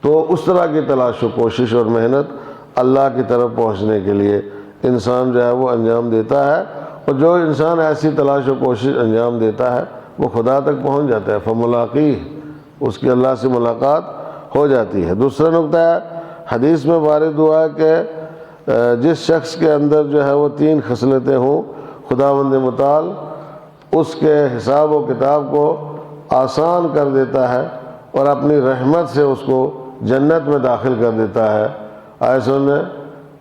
تو اس طرح کی تلاش و کوشش اور محنت اللہ کی طرف پہنچنے کے لیے انسان جو ہے وہ انجام دیتا ہے، اور جو انسان ایسی تلاش و کوشش انجام دیتا ہے وہ خدا تک پہنچ جاتا ہے، فملاقی، اس کی اللہ سے ملاقات ہو جاتی ہے۔ دوسرا نقطہ ہے، حدیث میں وارد ہوا ہے کہ جس شخص کے اندر جو ہے وہ 3 خصلتیں ہوں، خداوند متعال اس کے حساب و کتاب کو آسان کر دیتا ہے اور اپنی رحمت سے اس کو جنت میں داخل کر دیتا ہے۔ آئے سنیں؟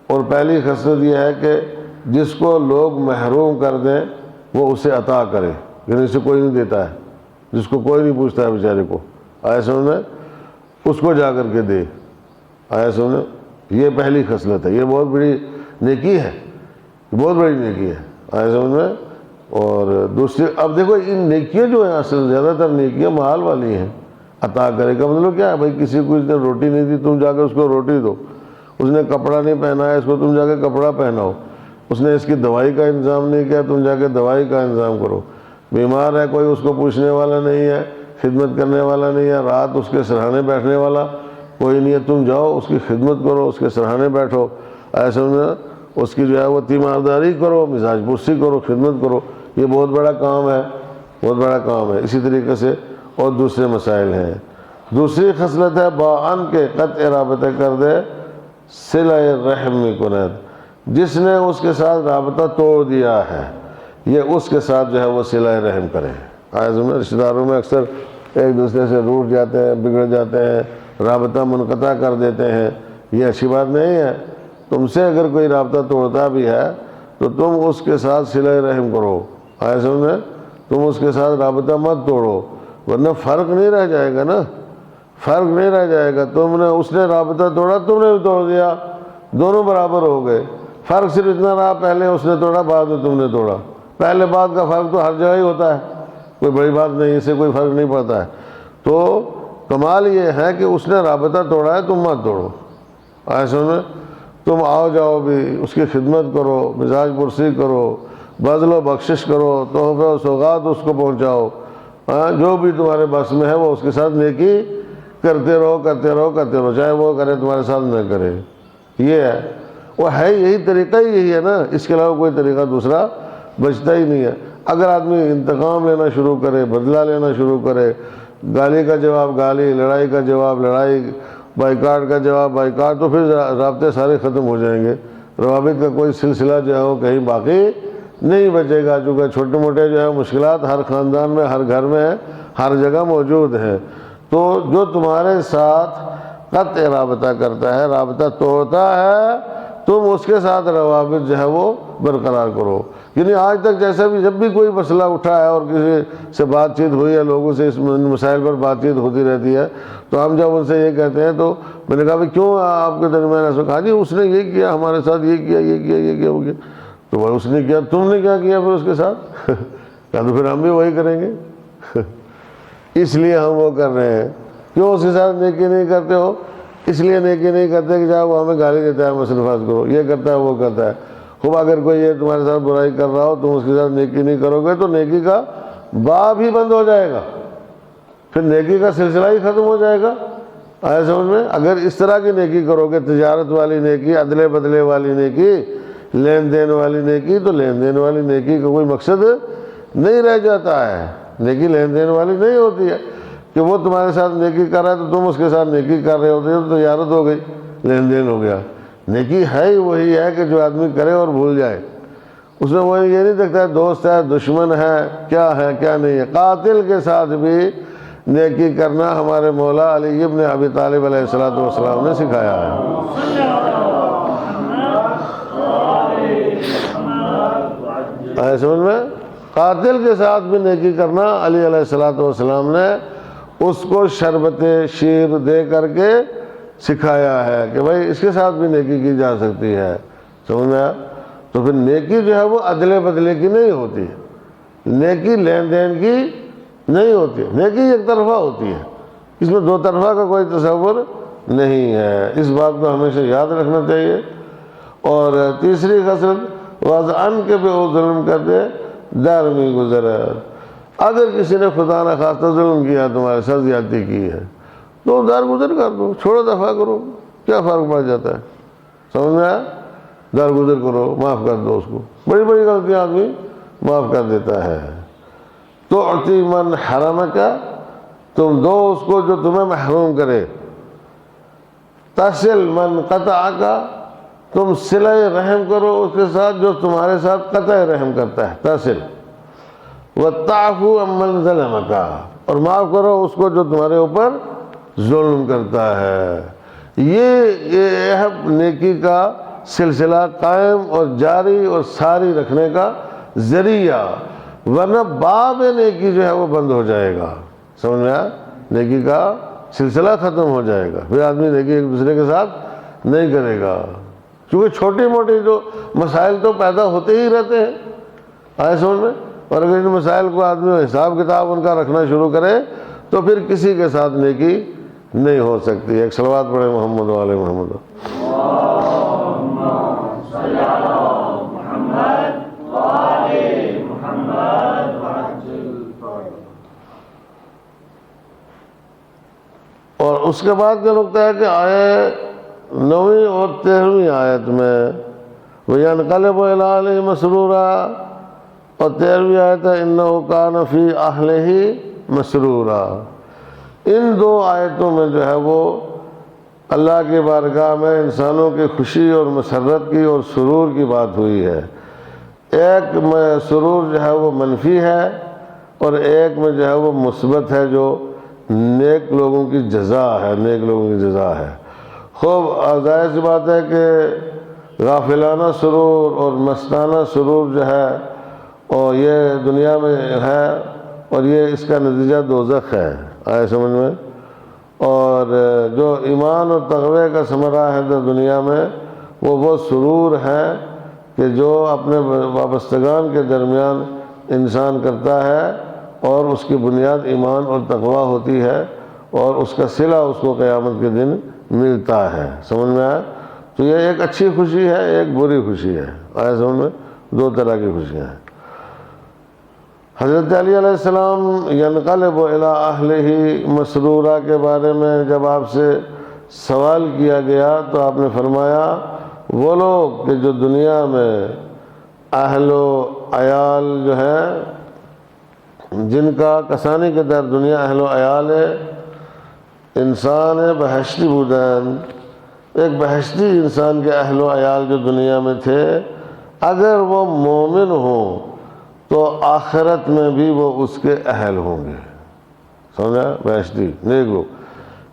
اور پہلی خصلت یہ ہے کہ جس کو لوگ محروم کر دیں وہ اسے عطا کرے، یعنی اسے کوئی نہیں دیتا ہے، جس کو کوئی نہیں پوچھتا ہے بیچارے کو، آئے سنیں، اس کو جا کر کے دے۔ آئے سنیں؟ یہ پہلی خصلت ہے، یہ بہت بڑی نیکی ہے، بہت بڑی نیکی ہے۔ آئے سمجھ میں؟ اور دوسری، اب دیکھو ان نیکیاں جو ہیں اصل زیادہ تر نیکیاں مال والی ہیں۔ عطا کرے کا مطلب کیا ہے؟ بھائی کسی کو اس نے روٹی نہیں دی، تم جا کے اس کو روٹی دو۔ اس نے کپڑا نہیں پہنا ہے، اس کو تم جا کے کپڑا پہناؤ۔ اس نے اس کی دوائی کا انتظام نہیں کیا، تم جا کے دوائی کا انتظام کرو۔ بیمار ہے کوئی، اس کو پوچھنے والا نہیں ہے، خدمت کرنے والا نہیں ہے، رات اس کے سرہانے بیٹھنے والا کوئی نہیں ہے، تم جاؤ اس کی خدمت کرو، اس کے سرہانے بیٹھو، ایسے میں اس کی جو ہے وہ تیمارداری کرو، مزاج پرسی کرو، خدمت کرو۔ یہ بہت بڑا کام ہے، بہت بڑا کام ہے۔ اسی طریقے سے اور دوسرے مسائل ہیں۔ دوسری خصلت ہے باعن کے قطع رابطہ کر دے، صلہ رحم کند، جس نے اس کے ساتھ رابطہ توڑ دیا ہے یہ اس کے ساتھ جو ہے وہ صلہ رحم کرے۔ رشتہ داروں میں اکثر ایک دوسرے سے روٹ جاتے ہیں، بگڑ جاتے ہیں، رابطہ منقطع کر دیتے ہیں، یہ اچھی بات نہیں ہے۔ تم سے اگر کوئی رابطہ توڑتا بھی ہے تو تم اس کے ساتھ صلہ رحم کرو، ایسے میں تم اس کے ساتھ رابطہ مت توڑو، ورنہ فرق نہیں رہ جائے گا نا، فرق نہیں رہ جائے گا۔ اس نے رابطہ توڑا، تم نے بھی توڑ دیا، دونوں برابر ہو گئے۔ فرق صرف اتنا رہا، پہلے اس نے توڑا، بعد میں تم نے توڑا۔ پہلے بعد کا فرق تو ہر جگہ ہی ہوتا ہے، کوئی بڑی بات نہیں، اس سے کوئی فرق نہیں پڑتا ہے۔ تو کمال یہ ہے کہ اس نے رابطہ توڑا ہے، تم مت توڑو. ایسے میں تم آؤ جاؤ بھی، اس کی خدمت کرو، مزاج پرسی کرو، بذل و بخشش کرو، تحفے و سوغات اس کو پہنچاؤ، جو بھی تمہارے بس میں ہے وہ اس کے ساتھ نیکی کرتے رہو کرتے رہو کرتے رہو، چاہے وہ کرے تمہارے ساتھ نہ کرے. یہ ہے، وہ ہے یہی طریقہ ہی یہی ہے نا، اس کے علاوہ کوئی طریقہ دوسرا بچتا ہی نہیں ہے. اگر آدمی انتقام لینا شروع کرے، بدلہ لینا شروع کرے، گالی کا جواب گالی، لڑائی کا جواب لڑائی، بائیکاٹ کا جواب بائیکاٹ، تو پھر رابطے سارے ختم ہو جائیں گے. روابط کا کوئی سلسلہ جو ہے وہ کہیں باقی نہیں بچے گا، چونکہ چھوٹے موٹے جو ہے مشکلات ہر خاندان میں، ہر گھر میں، ہر جگہ موجود ہیں. تو جو تمہارے ساتھ قطع رابطہ کرتا ہے، رابطہ توڑتا ہے، تم اس کے ساتھ روابط جو ہے وہ برقرار کرو. یعنی آج تک جیسا بھی جب بھی کوئی مسئلہ اٹھا ہے اور کسی سے بات چیت ہوئی ہے، لوگوں سے اس مسائل پر بات چیت ہوتی رہتی ہے، تو ہم جب ان سے یہ کہتے ہیں تو میں نے کہا بھائی کیوں آپ کے درمیان ایسا؟ کہا جی اس نے یہ کیا ہمارے ساتھ، یہ کیا یہ کیا یہ کیا ہو گیا. تو بھائی اس نے کیا، تم نے کیا کیا پھر اس کے ساتھ؟ کہا تو پھر ہم بھی وہی کریں گے. اس لیے ہم وہ کر رہے ہیں. کیوں اس کے ساتھ نیکی نہیں کرتے ہو؟ اس لیے نیکی نہیں کرتے کہ جہاں وہ ہمیں گالی دیتا ہے مثلا فرض کرو، یہ کرتا ہے وہ کرتا ہے. خوب اگر کوئی یہ تمہارے ساتھ برائی کر رہا ہو، تم اس کے ساتھ نیکی نہیں کرو گے تو نیکی کا باب ہی بند ہو جائے گا، پھر نیکی کا سلسلہ ہی ختم ہو جائے گا. آیا سمجھ میں؟ اگر اس طرح کی نیکی کرو گے، تجارت والی نیکی، عدلے بدلے والی نیکی، لین دین والی نیکی، تو لین دین والی نیکی کا کوئی مقصد نہیں رہ جاتا ہے. نیکی لین دین والی نہیں ہوتی ہے کہ وہ تمہارے ساتھ نیکی کر رہا ہے تو تم اس کے ساتھ نیکی کر رہے ہوتے ہو، تو تجارت ہو گئی، لین دین ہو گیا. نیکی ہے ہی وہی ہے کہ جو آدمی کرے اور بھول جائے. اس میں وہ یہ نہیں دیکھتا ہے دوست ہے دشمن ہے کیا نہیں ہے. قاتل کے ساتھ بھی نیکی کرنا ہمارے مولا علی ابن ابی طالب علیہ السلام نے سکھایا ہے. آئے سمجھ میں؟ قاتل کے ساتھ بھی نیکی کرنا علی علیہ السلام نے اس کو شربت شیر دے کر کے سکھایا ہے کہ بھائی اس کے ساتھ بھی نیکی کی جا سکتی ہے. سمجھ میں؟ تو پھر نیکی جو ہے وہ عدلے بدلے کی نہیں ہوتی، نیکی لین دین کی نہیں ہوتی، نیکی ایک طرفہ ہوتی ہے، اس میں دو طرفہ کا کوئی تصور نہیں ہے. اس بات کو ہمیشہ یاد رکھنا چاہیے. اور تیسری خصلت وضعن کے پہ وہ ظلم کرتے درمی گزرا. اگر کسی نے خدا نہ خواستہ ظلم کیا، تمہارے ساتھ زیادتی کی ہے، تو دار گزر کر دو، چھوڑو دفع کرو، کیا فرق پڑ جاتا ہے؟ سمجھ میں آیا؟ دار گزر کرو، معاف کر دو اس کو. بڑی بڑی غلطیاں آدمی معاف کر دیتا ہے. تو اعطی من حرم کا، تم دو اس کو جو تمہیں محروم کرے. تصل من قطع کا، تم صلہ رحم کرو اس کے ساتھ جو تمہارے ساتھ قطع رحم کرتا ہے. تصل وتعفو عمن ظلمک، اور معاف کرو اس کو جو تمہارے اوپر ظلم کرتا ہے. یہ نیکی کا سلسلہ قائم اور جاری اور ساری رکھنے کا ذریعہ، ورنہ باب نیکی جو ہے وہ بند ہو جائے گا. سمجھ میں آیا؟ نیکی کا سلسلہ ختم ہو جائے گا، پھر آدمی نیکی ایک دوسرے کے ساتھ نہیں کرے گا. کیونکہ چھوٹی موٹی جو مسائل تو پیدا ہوتے ہی رہتے ہیں. آئے سمجھ میں؟ اور اگر ان مسائل کو آدمی حساب کتاب ان کا رکھنا شروع کرے تو پھر کسی کے ساتھ نیکی نہیں ہو سکتی. ایک صلوات پڑھے محمد و آل محمد. اور اس کے بعد کا نقطہ ہے کہ آئے 9 اور 13ویں آیت میں وَيَنْقَلِبُ إِلَىٰ أَهْلِهِ مَسْرُورًا، اور 13ویں آیت ہے إِنَّهُ كَانَ فِي أَهْلِهِ مَسْرُورًا. ان دو آیتوں میں جو ہے وہ اللہ کی بارگاہ میں انسانوں کی خوشی اور مسرت کی اور سرور کی بات ہوئی ہے. ایک میں سرور جو ہے وہ منفی ہے اور ایک میں جو ہے وہ مثبت ہے، جو نیک لوگوں کی جزا ہے، نیک لوگوں کی جزا ہے. خوب ظاہر سی بات ہے کہ غافلانہ سرور اور مستانہ سرور جو ہے اور یہ دنیا میں ہے، اور یہ اس کا نتیجہ دوزخ ہے. آئے سمجھ میں؟ اور جو ایمان اور تقوی کا ثمرہ ہے تو دنیا میں وہ سرور ہے کہ جو اپنے وابستگان کے درمیان انسان کرتا ہے اور اس کی بنیاد ایمان اور تقوی ہوتی ہے، اور اس کا صلہ اس کو قیامت کے دن ملتا ہے۔ سمجھ میں آیا؟ تو یہ ایک اچھی خوشی ہے، ایک بری خوشی ہے۔ آیا سمجھ میں؟ دو طرح کی خوشیاں ہیں۔ حضرت علی علیہ السلام ینقلب الی اہلہ مسرورہ کے بارے میں جب آپ سے سوال کیا گیا تو آپ نے فرمایا وہ لوگ کہ جو دنیا میں اہل و عیال جو ہے، جن کا کسانی کے در دنیا اہل و عیال ہے، انسان بہشتی بودین، ایک بہشتی انسان کے اہل و عیال جو دنیا میں تھے، اگر وہ مومن ہوں تو آخرت میں بھی وہ اس کے اہل ہوں گے۔ سمجھا؟ بہشتی نیک لوگ،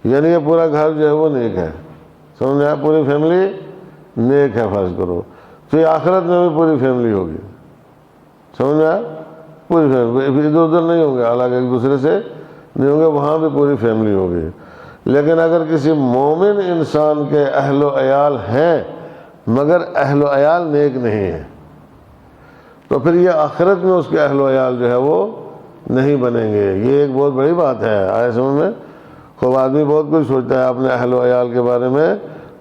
یعنی یہ پورا گھر جو ہے وہ نیک ہے۔ سمجھا؟ پوری فیملی نیک ہے فرض کرو، تو یہ آخرت میں بھی پوری فیملی ہوگی۔ سمجھا؟ پوری فیملی، ادھر ادھر نہیں ہوں گے، الگ ایک دوسرے سے نہیں ہوں گے، وہاں بھی پوری فیملی ہوگی۔ لیکن اگر کسی مومن انسان کے اہل و عیال ہیں مگر اہل و عیال نیک نہیں ہیں، تو پھر یہ آخرت میں اس کے اہل و عیال جو ہے وہ نہیں بنیں گے۔ یہ ایک بہت بڑی بات ہے۔ آئے سمجھ میں؟ خوب آدمی بہت کچھ سوچتا ہے اپنے اہل و عیال کے بارے میں،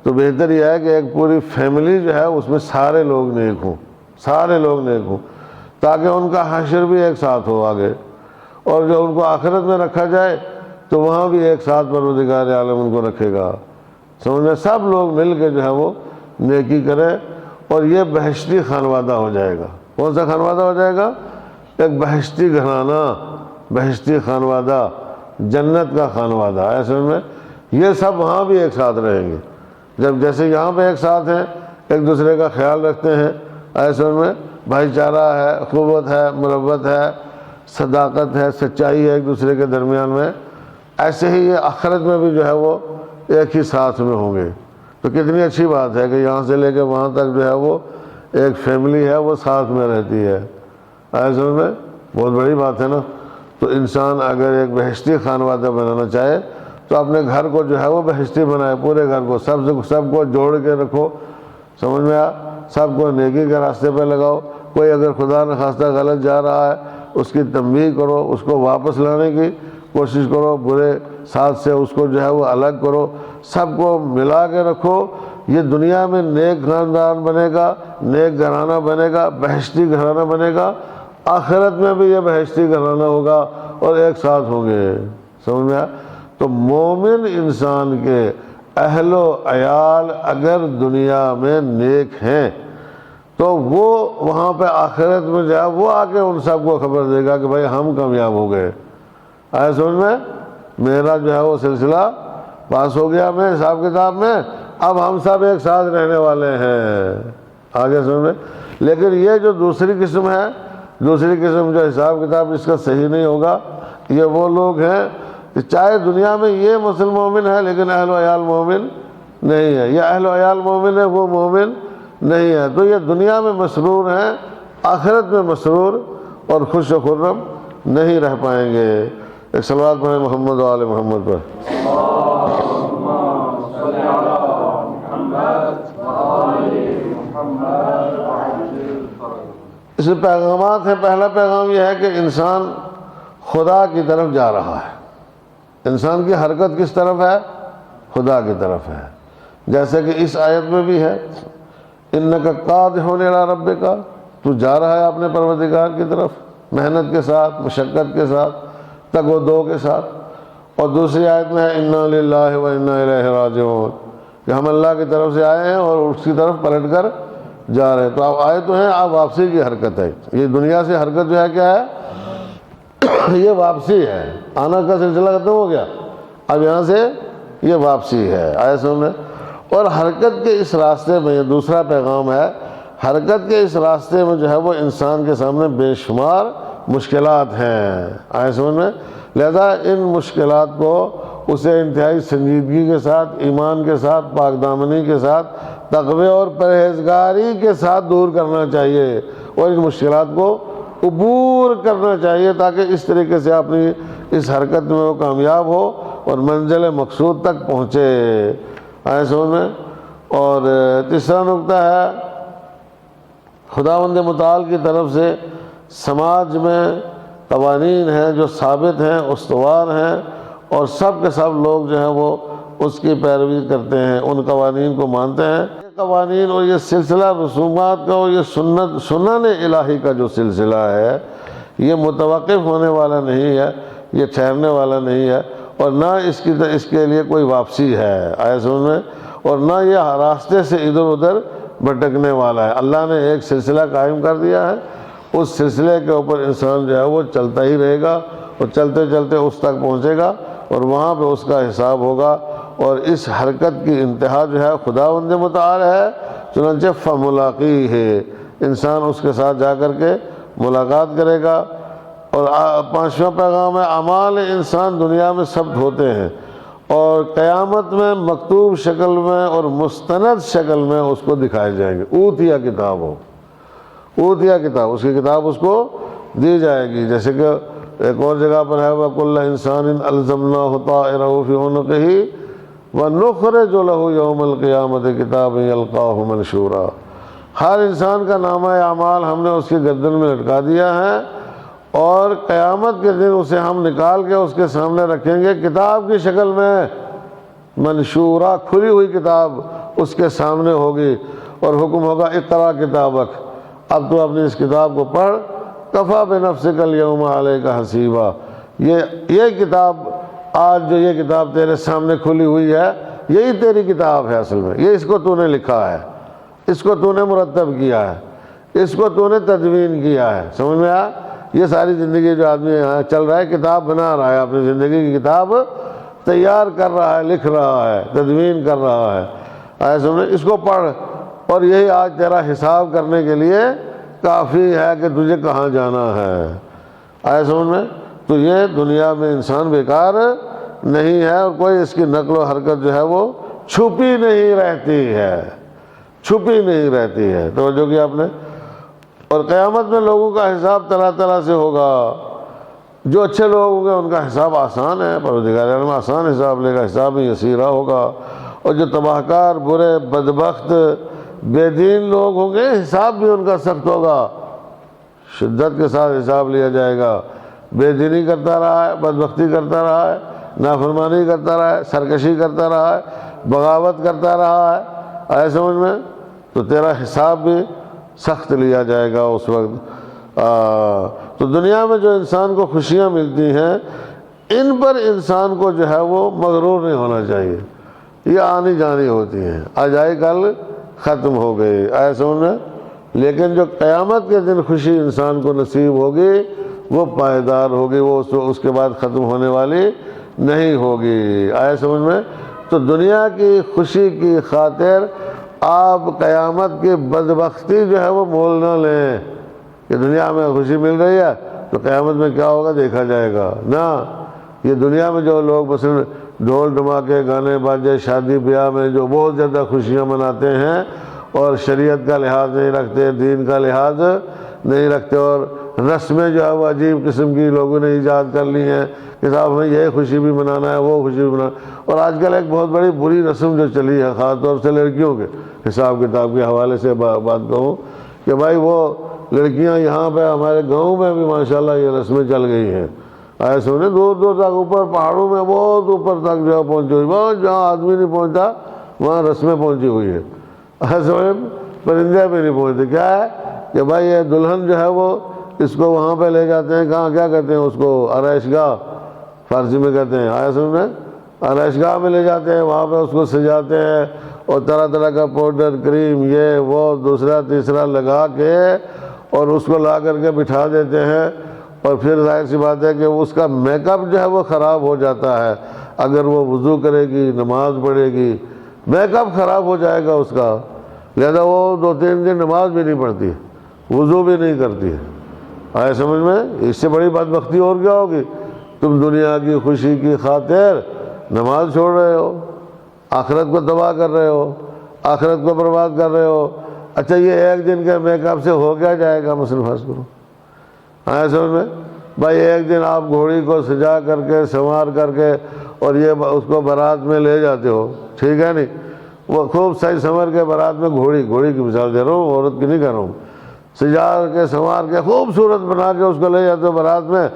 تو بہتر یہ ہے کہ ایک پوری فیملی جو ہے اس میں سارے لوگ نیک ہوں، سارے لوگ نیک ہوں، تاکہ ان کا حشر بھی ایک ساتھ ہو آگے، اور جو ان کو آخرت میں رکھا جائے تو وہاں بھی ایک ساتھ پروردگار عالم ان کو رکھے گا۔ سمجھ میں؟ سب لوگ مل کے جو ہے وہ نیکی کرے، اور یہ بہشتی خانوادہ ہو جائے گا۔ کون سا خانوادہ ہو جائے گا؟ ایک بہشتی گھرانہ، بہشتی خانوادہ، جنت کا خانوادہ۔ ایسے میں یہ سب وہاں بھی ایک ساتھ رہیں گے، جب جیسے یہاں پہ ایک ساتھ ہیں، ایک دوسرے کا خیال رکھتے ہیں، ایسے میں بھائی چارہ ہے، اخوت ہے، محبت ہے، صداقت ہے، سچائی ہے ایک دوسرے کے درمیان میں، ایسے ہی یہ آخرت میں بھی جو ہے وہ ایک ہی ساتھ میں ہوں گے۔ تو کتنی اچھی بات ہے کہ یہاں سے لے کے وہاں تک جو ہے وہ ایک فیملی ہے وہ ساتھ میں رہتی ہے۔ ایسے میں بہت بڑی بات ہے نا۔ تو انسان اگر ایک بہشتی خانوادہ بنانا چاہے تو اپنے گھر کو جو ہے وہ بہشتی بنائے، پورے گھر کو، سب کو جوڑ کے رکھو۔ سمجھ میں آ؟ سب کو نیکی کے راستے پہ لگاؤ۔ کوئی اگر خدا نخواستہ غلط جا رہا ہے اس کی تنبیہ کرو، اس کو واپس لانے کی کوشش کرو، برے ساتھ سے اس کو جو ہے وہ الگ کرو، سب کو ملا کے رکھو۔ یہ دنیا میں نیک خاندان بنے گا، نیک گھرانہ بنے گا، بہشتی گھرانہ بنے گا، آخرت میں بھی یہ بہشتی گھرانہ ہوگا اور ایک ساتھ ہوں گے۔ سمجھ میں آیا؟ تو مومن انسان کے اہل و عیال اگر دنیا میں نیک ہیں تو وہ وہاں پہ آخرت میں جائے، وہ آ کے ان سب کو خبر دے گا کہ بھائی ہم کامیاب ہو گئے۔ آئے سمجھ میں؟ میرا جو ہے وہ سلسلہ پاس ہو گیا میں حساب کتاب میں، اب ہم سب ایک ساتھ رہنے والے ہیں۔ آگے سمجھ میں؟ لیکن یہ جو دوسری قسم ہے، دوسری قسم جو حساب کتاب اس کا صحیح نہیں ہوگا، یہ وہ لوگ ہیں کہ چاہے دنیا میں یہ مسلم مومن ہے لیکن اہل و عیال مومن نہیں ہے، یہ اہل و عیال مومن ہے وہ مومن نہیں ہے، تو یہ دنیا میں مسرور ہیں، آخرت میں مسرور اور خوش و خرم نہیں رہ پائیں گے۔ ایک صلوات پڑھیں محمد و آل محمد پر۔ اس میں پیغامات ہیں۔ پہلا پیغام یہ ہے کہ انسان خدا کی طرف جا رہا ہے۔ انسان کی حرکت کس طرف ہے؟ خدا کی طرف ہے، جیسے کہ اس آیت میں بھی ہے اِنَّکَ قَادِحٌ إِلَىٰ رَبِّکَ، تو جا رہا ہے اپنے پروردگار کی طرف محنت کے ساتھ، مشقت کے ساتھ، تگ و دو کے ساتھ۔ اور دوسری آیت میں ہے اِنَّا لِلَّهِ وَإِنَّا إِلَيْهِ رَاجِعُونَ، کہ ہم اللہ کی طرف سے آئے ہیں اور اس کی طرف پلٹ کر جا رہے ہیں۔ تو آپ آئے تو ہیں، آپ واپسی کی حرکت ہے۔ یہ دنیا سے حرکت جو ہے کیا ہے؟ یہ واپسی ہے۔ آنا کا سلسلہ ختم ہو گیا، اب یہاں سے یہ واپسی ہے۔ آئے سمجھ؟ اور حرکت کے اس راستے میں یہ دوسرا پیغام ہے، حرکت کے اس راستے میں جو ہے وہ انسان کے سامنے بے شمار مشکلات ہیں۔ آئے سمجھ میں؟ لہذا ان مشکلات کو اسے انتہائی سنجیدگی کے ساتھ، ایمان کے ساتھ، پاک دامنی کے ساتھ، تقوی اور پرہیزگاری کے ساتھ دور کرنا چاہیے، اور ان مشکلات کو عبور کرنا چاہیے تاکہ اس طریقے سے اپنی اس حرکت میں وہ کامیاب ہو اور منزل مقصود تک پہنچے۔ آئے سمجھ میں؟ اور تیسرا نکتہ ہے خداوند متعال کی طرف سے سماج میں قوانین ہیں جو ثابت ہیں، استوار ہیں، اور سب کے سب لوگ جو ہیں وہ اس کی پیروی کرتے ہیں، ان قوانین کو مانتے ہیں۔ یہ قوانین اور یہ سلسلہ رسومات کا اور یہ سنن الہی کا جو سلسلہ ہے یہ متوقف ہونے والا نہیں ہے، یہ ٹھہرنے والا نہیں ہے، اور نہ اس کے لیے کوئی واپسی ہے، آئے سمجھ میں، اور نہ یہ راستے سے ادھر ادھر بھٹکنے والا ہے۔ اللہ نے ایک سلسلہ قائم کر دیا ہے، اس سلسلے کے اوپر انسان جو ہے وہ چلتا ہی رہے گا، اور چلتے چلتے اس تک پہنچے گا، اور وہاں پہ اس کا حساب ہوگا۔ اور اس حرکت کی انتہا جو ہے خداوند متعال ہے، چنانچہ فملاقی ہے، انسان اس کے ساتھ جا کر کے ملاقات کرے گا۔ اور پانچواں پیغام ہے اعمال انسان دنیا میں ثبت ہوتے ہیں، اور قیامت میں مکتوب شکل میں اور مستند شکل میں اس کو دکھائے جائیں گے۔ اوتیا کتاب ہو، اوتیا کتاب، اس کی کتاب اس کو دی جائے گی، جیسے کہ ایک اور جگہ پر ہے وَكُلَّ إِنسَانٍ أَلْزَمْنَاهُ طَائِرَهُ فِي عُنُقِهِ وَنُخْرِجُ لَهُ يَوْمَ الْقِيَامَةِ كِتَابًا يَلْقَاهُ مَنشُورًا۔ ہر انسان کا نامہ اعمال ہم نے اس کی گردن میں لٹکا دیا ہے، اور قیامت کے دن اسے ہم نکال کے اس کے سامنے رکھیں گے کتاب کی شکل میں، منشورہ، کھلی ہوئی کتاب اس کے سامنے ہوگی، اور حکم ہوگا اقرا کتابک، اب تو اپنی اس کتاب کو پڑھ، کفیٰ بنفسک الیوم علیک حسیبا، یہ کتاب آج جو یہ کتاب تیرے سامنے کھلی ہوئی ہے یہی تیری کتاب ہے، اصل میں یہ اس کو تو نے لکھا ہے، اس کو تو نے مرتب کیا ہے، اس کو تو نے تدوین کیا ہے، سمجھ میں آیا؟ یہ ساری زندگی جو آدمی یہاں چل رہا ہے کتاب بنا رہا ہے، اپنی زندگی کی کتاب تیار کر رہا ہے، لکھ رہا ہے، تدوین کر رہا ہے، ایسے میں اس کو پڑھ، اور یہی آج تیرا حساب کرنے کے لیے کافی ہے کہ تجھے کہاں جانا ہے، آئے سمجھ میں؟ تو یہ دنیا میں انسان بیکار نہیں ہے، اور کوئی اس کی نقل و حرکت جو ہے وہ چھپی نہیں رہتی ہے، چھپی نہیں رہتی ہے، توجہ کیا آپ نے؟ اور قیامت میں لوگوں کا حساب طرح طرح سے ہوگا، جو اچھے لوگ ہوں گے ان کا حساب آسان ہے، پروردگار عالم آسان حساب لے گا، حساب میں یسیرہ ہوگا، اور جو تباہ کار، برے، بدبخت، بے دین لوگ ہوں گے حساب بھی ان کا سخت ہوگا، شدت کے ساتھ حساب لیا جائے گا۔ بے دینی کرتا رہا ہے، بدبختی کرتا رہا ہے، نافرمانی کرتا رہا ہے، سرکشی کرتا رہا ہے، بغاوت کرتا رہا ہے، آئے سمجھ میں؟ تو تیرا حساب بھی سخت لیا جائے گا اس وقت۔ تو دنیا میں جو انسان کو خوشیاں ملتی ہیں ان پر انسان کو جو ہے وہ مغرور نہیں ہونا چاہیے، یہ آنی جانی ہوتی ہیں، آج آئی کل ختم ہو گئی، آئے سمجھ میں؟ لیکن جو قیامت کے دن خوشی انسان کو نصیب ہوگی وہ پائیدار ہوگی، وہ اس کے بعد ختم ہونے والی نہیں ہوگی، آئے سمجھ میں؟ تو دنیا کی خوشی کی خاطر آپ قیامت کی بدبختی جو ہے وہ مول نہ لیں کہ دنیا میں خوشی مل رہی ہے تو قیامت میں کیا ہوگا دیکھا جائے گا، نہ، یہ دنیا میں جو لوگ مثلا ڈھول ڈھماکے، گانے باجے، شادی بیاہ میں جو بہت زیادہ خوشیاں مناتے ہیں اور شریعت کا لحاظ نہیں رکھتے، دین کا لحاظ نہیں رکھتے، اور رسمیں جو ہے وہ عجیب قسم کی لوگوں نے ایجاد کر لی ہیں کہ صاحب ہمیں یہ خوشی بھی منانا ہے، وہ خوشی بھی منانا ہے۔ اور آج کل ایک بہت بڑی بری رسم جو چلی ہے خاص طور سے لڑکیوں کے حساب کتاب کے حوالے سے بات کہوں کہ بھائی وہ لڑکیاں یہاں پہ ہمارے گاؤں میں بھی ماشاءاللہ یہ رسمیں چل گئی ہیں، ایسے انہیں دور دور تک اوپر پہاڑوں میں بہت اوپر تک جو ہے پہنچی ہوئی، بہت جہاں آدمی نہیں پہنچتا وہاں رسمیں پہنچی ہوئی ہیں، ایسے پرندے بھی نہیں پہنچتے۔ کیا ہے کہ بھائی یہ دلہن جو ہے وہ اس کو وہاں پہ لے جاتے ہیں، کہاں کیا کہتے ہیں اس کو، آرائش گاہ فارسی میں کہتے ہیں، آیا سمجھ میں؟ آرائش گاہ میں لے جاتے ہیں، وہاں پہ اس کو سجاتے ہیں اور طرح طرح کا پاؤڈر، کریم، یہ وہ دوسرا تیسرا لگا کے اور اس کو لا کر کے بٹھا دیتے ہیں، اور پھر ظاہر سی بات ہے کہ اس کا میک اپ جو ہے وہ خراب ہو جاتا ہے، اگر وہ وضو کرے گی، نماز پڑھے گی، میک اپ خراب ہو جائے گا اس کا، لہذا وہ 2-3 دن نماز بھی نہیں پڑھتی، وضو بھی نہیں کرتی ہے، آئے سمجھ میں؟ اس سے بڑی بدبختی اور کیا ہوگی؟ تم دنیا کی خوشی کی خاطر نماز چھوڑ رہے ہو، آخرت کو تباہ کر رہے ہو، آخرت کو برباد کر رہے ہو۔ اچھا یہ ایک دن کے میک اپ سے ہو کیا جائے گا؟ مثلا فرض کرو، آئے سمجھ میں؟ بھائی ایک دن آپ گھوڑی کو سجا کر کے سنوار کر کے اور یہ اس کو بارات میں لے جاتے ہو، ٹھیک ہے نہیں، وہ خوب سج سنور کے بارات میں گھوڑی کی مثال دے رہا ہوں، عورت کی نہیں کہہ رہا ہوں، سجا کے سنوار کے خوبصورت بنا کے اس کو لے جاتے ہو بارات میں،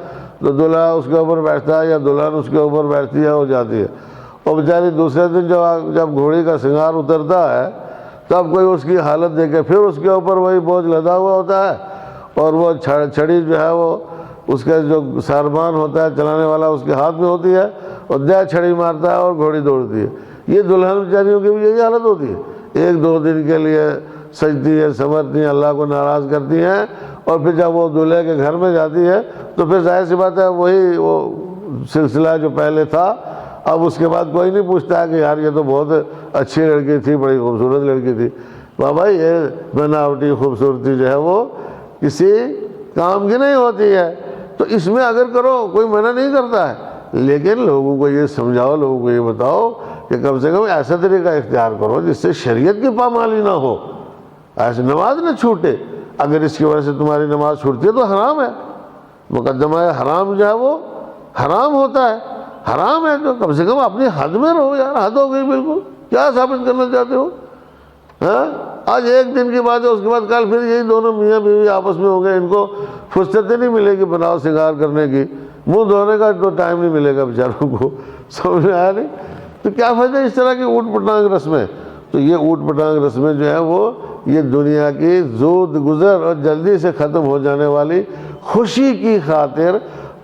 تو دلہا اس کے اوپر بیٹھتا ہے یا دلہن اس کے اوپر بیٹھتی ہے، ہو جاتی ہے، اور بیچاری دوسرے دن جب گھوڑی کا سنگار اترتا ہے تب کوئی اس کی حالت دیکھے، پھر اس کے اوپر وہی بوجھ لدا ہوا ہوتا ہے، اور وہ چھڑی جو ہے وہ اس کا جو ساربان ہوتا ہے چلانے والا اس کے ہاتھ میں ہوتی ہے، اور دیا چھڑی مارتا ہے اور گھوڑی دوڑتی ہے۔ یہ دلہن بیچاریوں کی بھی یہی حالت ہوتی ہے، ایک دو دن کے لیے سجتی ہے، سنورتی ہیں، اللہ کو ناراض کرتی ہیں، اور پھر جب وہ دلہے کے گھر میں جاتی ہے تو پھر ظاہر سی بات ہے وہی وہ سلسلہ جو پہلے تھا، اب اس کے بعد کوئی نہیں پوچھتا ہے کہ یار یہ تو بہت اچھی لڑکی تھی، بڑی خوبصورت لڑکی تھی۔ بابا یہ بناوٹی خوبصورتی جو ہے وہ کسی کام کی نہیں ہوتی ہے، تو اس میں اگر کرو کوئی منع نہیں کرتا ہے، لیکن لوگوں کو یہ سمجھاؤ، لوگوں کو یہ بتاؤ کہ کم سے کم ایسا طریقہ اختیار کرو جس سے شریعت کی پامالی نہ ہو، ایسے نماز نہ چھوٹے۔ اگر اس کی وجہ سے تمہاری نماز چھوٹتی ہے تو حرام ہے، مقدمہ حرام جو ہے وہ حرام ہوتا ہے، حرام ہے، تو کم سے کم اپنی حد میں رہو یار، حد ہو گئی بالکل، کیا ثابت کرنا چاہتے ہو؟ ہاں آج ایک دن کی بات ہے، اس کے بعد کل پھر یہی دونوں میاں بیوی آپس میں ہوں گے، ان کو فرصت نہیں ملے گی بناؤ سنگار کرنے کی، منہ دھونے کا تو ٹائم نہیں ملے گا بیچاروں کو، سمجھ میں آیا نہیں؟ تو کیا فائدہ اس طرح کی اوٹ پٹانگ رسمیں؟ تو یہ اوٹ پٹانگ رسمیں جو ہیں وہ یہ دنیا کی زود گزر اور جلدی سے ختم ہو جانے والی خوشی کی خاطر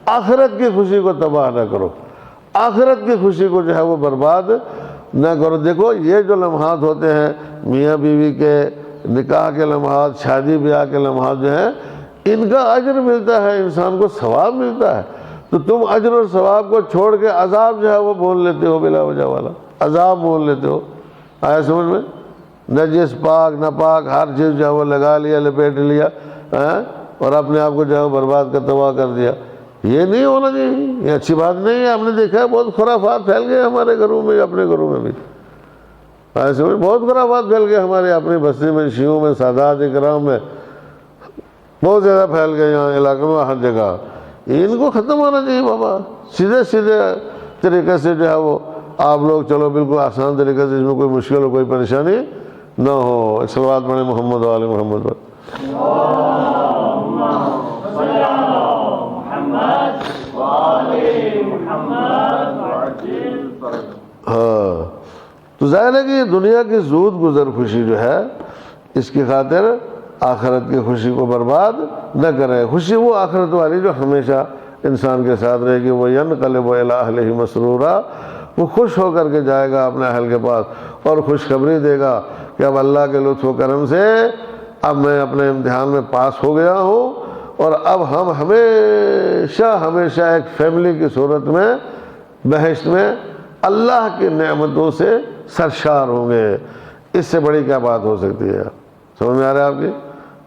آخرت کی خوشی کو تباہ نہ کرو، آخرت کی خوشی کو جو ہے وہ برباد نہ کرو۔ دیکھو یہ جو لمحات ہوتے ہیں میاں بیوی کے نکاح کے لمحات، شادی بیاہ کے لمحات جو ہیں، ان کا اجر ملتا ہے، انسان کو ثواب ملتا ہے، تو تم اجر اور ثواب کو چھوڑ کے عذاب جو ہے وہ مول لیتے ہو، بلا وجہ والا عذاب مول لیتے ہو۔ آیا سمجھ میں؟ نجس پاک ناپاک ہر چیز جو ہے وہ لگا لیا، لپیٹ لیا، اور اپنے آپ کو جو ہے برباد کر تباہ کر دیا۔ یہ نہیں ہونا چاہیے، یہ اچھی بات نہیں ہے۔ ہم نے دیکھا ہے بہت خرافات پھیل گئے ہمارے گھروں میں، اپنے گھروں میں بھی ایسے میں بہت خرافات پھیل گئے ہمارے اپنی بستی میں، شیعوں میں، سادات اکرام میں بہت زیادہ پھیل گئے، یہاں علاقے میں ہر جگہ۔ ان کو ختم ہونا چاہیے بابا، سیدھے سیدھے طریقے سے جو ہے وہ آپ لوگ چلو بالکل آسان طریقے سے، اس میں کوئی مشکل ہو، کوئی پریشانی نہ ہو۔ صلوات پڑھیں محمد و آل محمد پر۔ ہاں تو ظاہر ہے کہ یہ دنیا کی زود گزر خوشی جو ہے، اس کی خاطر آخرت کی خوشی کو برباد نہ کرے۔ خوشی وہ آخرت والی جو ہمیشہ انسان کے ساتھ رہے گی، وہ ينقلب إلى أهله مسرورا، وہ خوش ہو کر کے جائے گا اپنے اہل کے پاس اور خوشخبری دے گا کہ اب اللہ کے لطف و کرم سے اب میں اپنے امتحان میں پاس ہو گیا ہوں، اور اب ہم ہمیشہ ہمیشہ ایک فیملی کی صورت میں بہشت میں اللہ کی نعمتوں سے سرشار ہوں گے۔ اس سے بڑی کیا بات ہو سکتی ہے؟ سمجھ میں آ رہا ہے آپ کی؟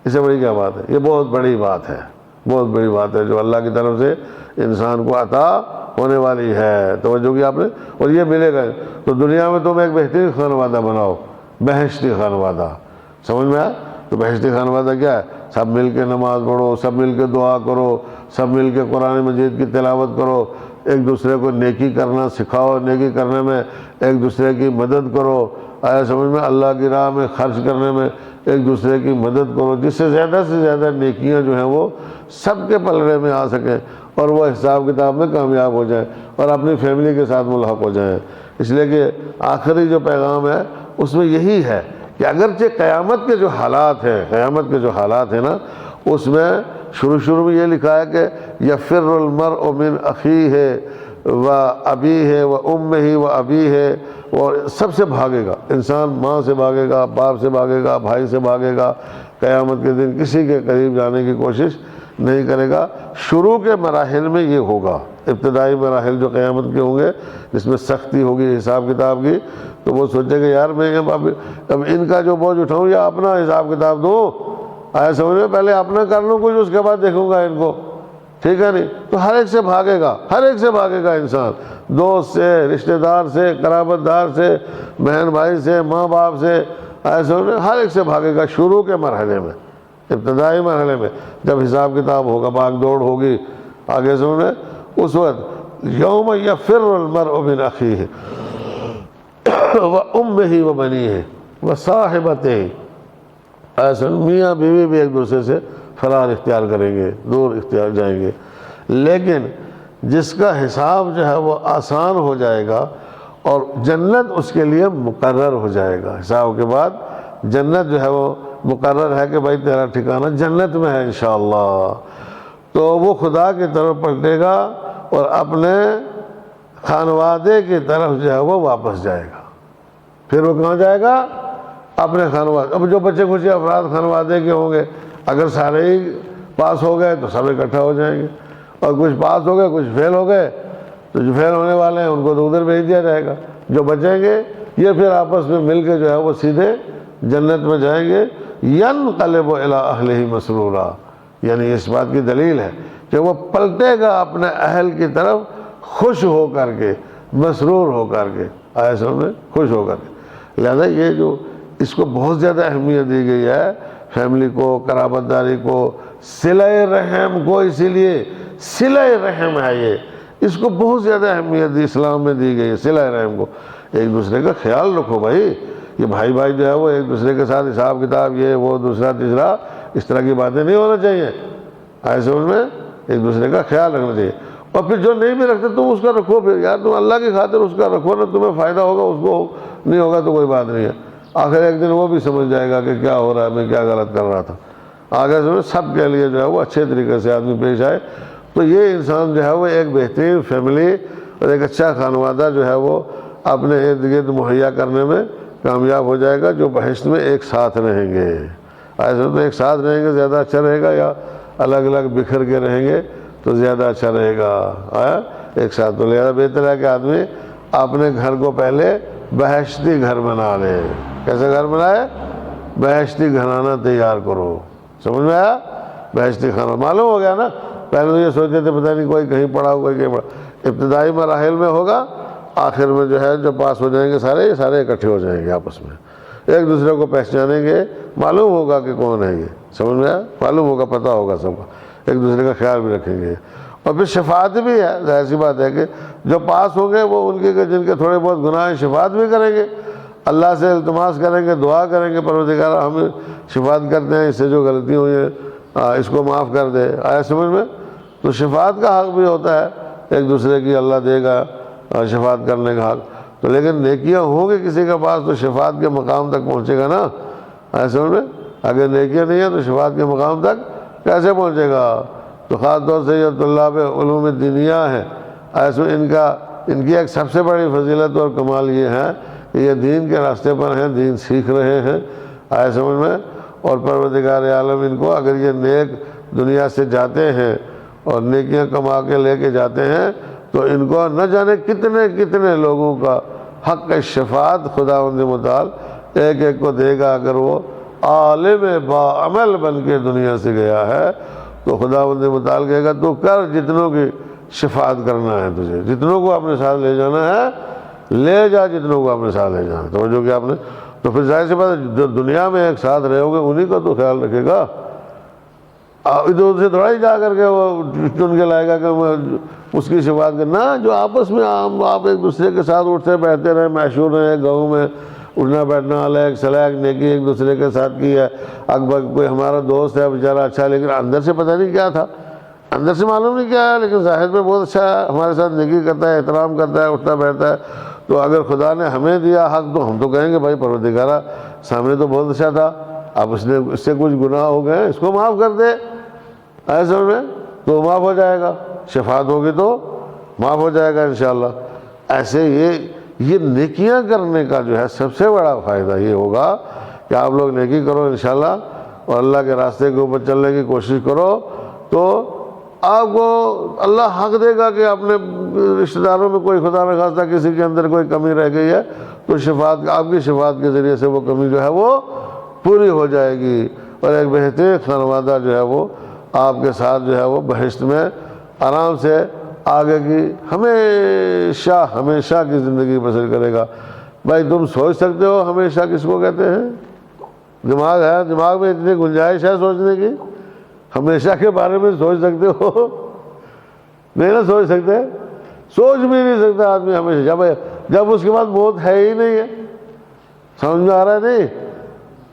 اس سے بڑی کیا بات ہے؟ یہ بہت بڑی بات ہے، بہت بڑی بات ہے جو اللہ کی طرف سے انسان کو عطا ہونے والی ہے۔ توجہ کی آپ نے؟ اور یہ ملے گا تو دنیا میں تم ایک بہترین خانوادہ بناؤ، بہشتی خانوادہ۔ سمجھ میں آیا؟ تو بہشتی خانوادہ کیا ہے؟ سب مل کے نماز پڑھو، سب مل کے دعا کرو، سب مل کے قرآن مجید کی تلاوت کرو، ایک دوسرے کو نیکی کرنا سکھاؤ، نیکی کرنے میں ایک دوسرے کی مدد کرو، آیا سمجھ میں؟ اللہ کی راہ میں خرچ کرنے میں ایک دوسرے کی مدد کرو، جس سے زیادہ نیکیاں جو ہیں وہ سب کے پلڑے میں آ سکیں اور وہ حساب کتاب میں کامیاب ہو جائیں اور اپنی فیملی کے ساتھ ملحق ہو جائیں۔ اس لیے کہ آخری جو پیغام ہے اس میں یہی ہے کہ اگرچہ قیامت کے جو حالات ہیں نا، اس میں شروع میں یہ لکھا ہے کہ یفر المرء من اخیہ و ابیہ و امہ و ابیہ، اور سب سے بھاگے گا انسان، ماں سے بھاگے گا، باپ سے بھاگے گا، بھائی سے بھاگے گا، قیامت کے دن کسی کے قریب جانے کی کوشش نہیں کرے گا۔ شروع کے مراحل میں یہ ہوگا، ابتدائی مراحل جو قیامت کے ہوں گے جس میں سختی ہوگی حساب کتاب کی، تو وہ سوچے کہ یار میں اب ان کا جو بوجھ اٹھاؤں یا اپنا حساب کتاب دوں، آیا سمجھ میں؟ پہلے اپنا کر لوں کچھ، اس کے بعد دیکھوں گا ان کو، ٹھیک ہے نہیں؟ تو ہر ایک سے بھاگے گا انسان، دوست سے، رشتہ دار سے، قرابت دار سے، بہن بھائی سے، ماں باپ سے، آیا سمجھ میں؟ ہر ایک سے بھاگے گا شروع کے مرحلے میں، ابتدائی مرحلے میں جب حساب کتاب ہوگا، بھاگ دوڑ ہوگی، آگے سمجھ میں؟ اس وقت یوم یفر المرء من اخیہ و امہ و بنیہ و صاحبتہ، ایسے میاں بیوی بھی ایک دوسرے سے فرار اختیار کریں گے، دور اختیار جائیں گے۔ لیکن جس کا حساب جو ہے وہ آسان ہو جائے گا اور جنت اس کے لیے مقرر ہو جائے گا، حساب کے بعد جنت جو ہے وہ مقرر ہے کہ بھائی تیرا ٹھکانہ جنت میں ہے انشاءاللہ، تو وہ خدا کی طرف پلٹے گا اور اپنے خانوادے کی طرف جو ہے وہ واپس جائے گا۔ پھر وہ کہاں جائے گا؟ اپنے خانوادے۔ اب جو بچے خوشی افراد خانوادے کے ہوں گے، اگر سارے ہی پاس ہو گئے تو سب اکٹھا ہو جائیں گے، اور کچھ پاس ہو گئے کچھ فیل ہو گئے تو جو فیل ہونے والے ہیں ان کو تو ادھر بھیج دیا جائے گا، جو بچیں گے یہ پھر آپس میں مل کے جو ہے وہ سیدھے جنت میں جائیں گے۔ يَنْقَلِبُ إِلَىٰ أَهْلِهِ مَسْرُورًا، یعنی اس بات کی دلیل ہے کہ وہ پلٹے گا اپنے اہل کی طرف خوش ہو کر کے، مسرور ہو کر کے، آئے سمجھ میں، خوش ہو کر کے۔ لہذا یہ جو اس کو بہت زیادہ اہمیت دی گئی ہے، فیملی کو، قرابت داری کو، صلہ رحم کو، اسی لیے صلہ رحم ہے یہ، اس کو بہت زیادہ اہمیت اسلام میں دی گئی ہے۔ صلہ رحم کو، ایک دوسرے کا خیال رکھو بھائی، یہ بھائی بھائی جو ہے وہ ایک دوسرے کے ساتھ حساب کتاب یہ وہ دوسرا تیسرا اس طرح کی باتیں نہیں ہونا چاہیے، ایسے ان میں ایک دوسرے کا خیال رکھنا چاہیے۔ اور پھر جو نہیں بھی رکھتے تم اس کا رکھو، پھر یار تم اللہ کی خاطر اس کا رکھو نا، تمہیں فائدہ ہوگا، اس کو نہیں ہوگا تو کوئی بات نہیں ہے، آخر ایک دن وہ بھی سمجھ جائے گا کہ کیا ہو رہا ہے، میں کیا غلط کر رہا تھا۔ آگے سے سب کے لیے جو ہے وہ اچھے طریقے سے آدمی پیش آئے تو یہ انسان جو ہے وہ ایک بہترین فیملی اور ایک اچھا خانوادہ جو ہے وہ اپنے ارد گرد مہیا کرنے میں کامیاب ہو جائے گا، جو بہشت میں ایک ساتھ رہیں گے۔ ایسے تو ایک ساتھ رہیں گے زیادہ اچھا رہے گا، یا الگ الگ بکھر کے رہیں گے تو زیادہ اچھا رہے گا؟ ایک ساتھ تو لہذا بہتر ہے کہ آدمی اپنے گھر کو پہلے بہشتی گھر بنا لے۔ کیسے گھر بنائے؟ بہشتی گھرانہ تیار کرو، سمجھ میں آیا؟ بہشتی خانہ معلوم ہو گیا نا؟ پہلے تو یہ سوچتے تھے پتہ نہیں کوئی کہیں پڑھا کوئی کہیں پڑھا، ابتدائی مراحل میں ہوگا، آخر میں جو ہے جب پاس ہو جائیں گے سارے اکٹھے ہو جائیں گے، آپس میں ایک دوسرے کو پہچانیں گے، معلوم ہوگا کہ کون ہے یہ، سمجھ میں آیا؟ معلوم ہوگا، پتہ ہوگا سب کا، ایک دوسرے کا خیال بھی رکھیں گے۔ اور پھر شفاعت بھی ہے، ظاہر سی بات ہے کہ جو پاس ہوں گے وہ ان کے جن کے تھوڑے بہت گناہ ہیں شفاعت بھی کریں گے، اللہ سے التماس کریں گے، دعا کریں گے، پروردگار ہم شفاعت کرتے ہیں، اس سے جو غلطی ہوئی ہے اس کو معاف کر دے، آیا سمجھ میں؟ تو شفاعت کا حق بھی ہوتا ہے ایک دوسرے کی، اللہ دے گا شفاعت کرنے کا حق۔ تو لیکن نیکیاں ہوں گے کسی کے پاس تو شفاعت کے مقام تک پہنچے گا نا، آیا سمجھ میں؟ اگر نیکیاں نہیں ہیں تو شفاعت کے مقام تک کیسے پہنچے گا؟ تو خاص طور سے یہ طلاب علوم دینیہ ہے، ایسے ان کی ایک سب سے بڑی فضیلت اور کمال یہ ہے کہ یہ دین کے راستے پر ہیں، دین سیکھ رہے ہیں، آئے سمجھ میں؟ اور پروردگار عالم ان کو اگر یہ نیک دنیا سے جاتے ہیں اور نیکیاں کما کے لے کے جاتے ہیں تو ان کو نہ جانے کتنے کتنے لوگوں کا حق شفاعت خداوند متعال ایک ایک کو دے گا۔ اگر وہ عالم باعمل بن کے دنیا سے گیا ہے تو خداوند متعال کہے گا تو کر، جتنوں کی شفاعت کرنا ہے تجھے، جتنوں کو اپنے ساتھ لے جانا ہے لے جا، جتنوں کو اپنے ساتھ لے جانا، توجہ کیا آپ نے؟ تو پھر ظاہر سی بات ہے جو دنیا میں ایک ساتھ رہے ہوگے انہی کا تو خیال رکھے گا، ادھر سے تھوڑا ہی جا کر کے وہ چن کے لائے گا کہ اس کی شفاعت کرنا۔ جو آپس میں آپ ایک دوسرے کے ساتھ اٹھتے بیٹھتے رہے، معشور رہے، گاؤں میں اٹھنا بیٹھنا الگ سلیک نیکی ایک دوسرے کے ساتھ کی ہے۔ اکبر کوئی ہمارا دوست ہے بیچارہ اچھا، لیکن اندر سے پتہ نہیں کیا تھا، اندر سے معلوم نہیں کیا ہے، لیکن ظاہر میں بہت اچھا ہے، ہمارے ساتھ نیکی کرتا ہے، احترام کرتا ہے، اٹھتا بیٹھتا ہے۔ تو اگر خدا نے ہمیں دیا حق تو ہم تو کہیں گے بھائی پروردگارہ سامنے تو بہت اچھا تھا، اب اس سے کچھ گناہ ہو گئے، اس کو معاف کر دے، ایسے میں تو معاف ہو جائے گا، شفاعت ہوگی تو معاف ہو جائے گا انشاءاللہ۔ ایسے یہ نیکیاں کرنے کا جو ہے سب سے بڑا فائدہ یہ ہوگا کہ آپ لوگ نیکی کرو انشاءاللہ اور اللہ کے راستے کے اوپر چلنے کی کوشش کرو تو آپ کو اللہ حق دے گا کہ اپنے رشتہ داروں میں کوئی خدا نہ خواستہ کسی کے اندر کوئی کمی رہ گئی ہے تو شفاعت آپ کی شفاعت کے ذریعے سے وہ کمی جو ہے وہ پوری ہو جائے گی، اور ایک بہترین خانوادہ جو ہے وہ آپ کے ساتھ جو ہے وہ بہشت میں آرام سے آگے کی ہمیشہ کی زندگی بسر کرے گا۔ بھائی تم سوچ سکتے ہو ہمیشہ کس کو کہتے ہیں؟ دماغ ہے، دماغ میں اتنی گنجائش ہے سوچنے کی؟ ہمیشہ کے بارے میں سوچ سکتے ہو؟ نہیں نہ سوچ سکتے، سوچ بھی نہیں سکتا آدمی ہمیشہ، جب اس کے بعد موت ہے ہی نہیں ہے، سمجھ میں آ رہا ہے نہیں؟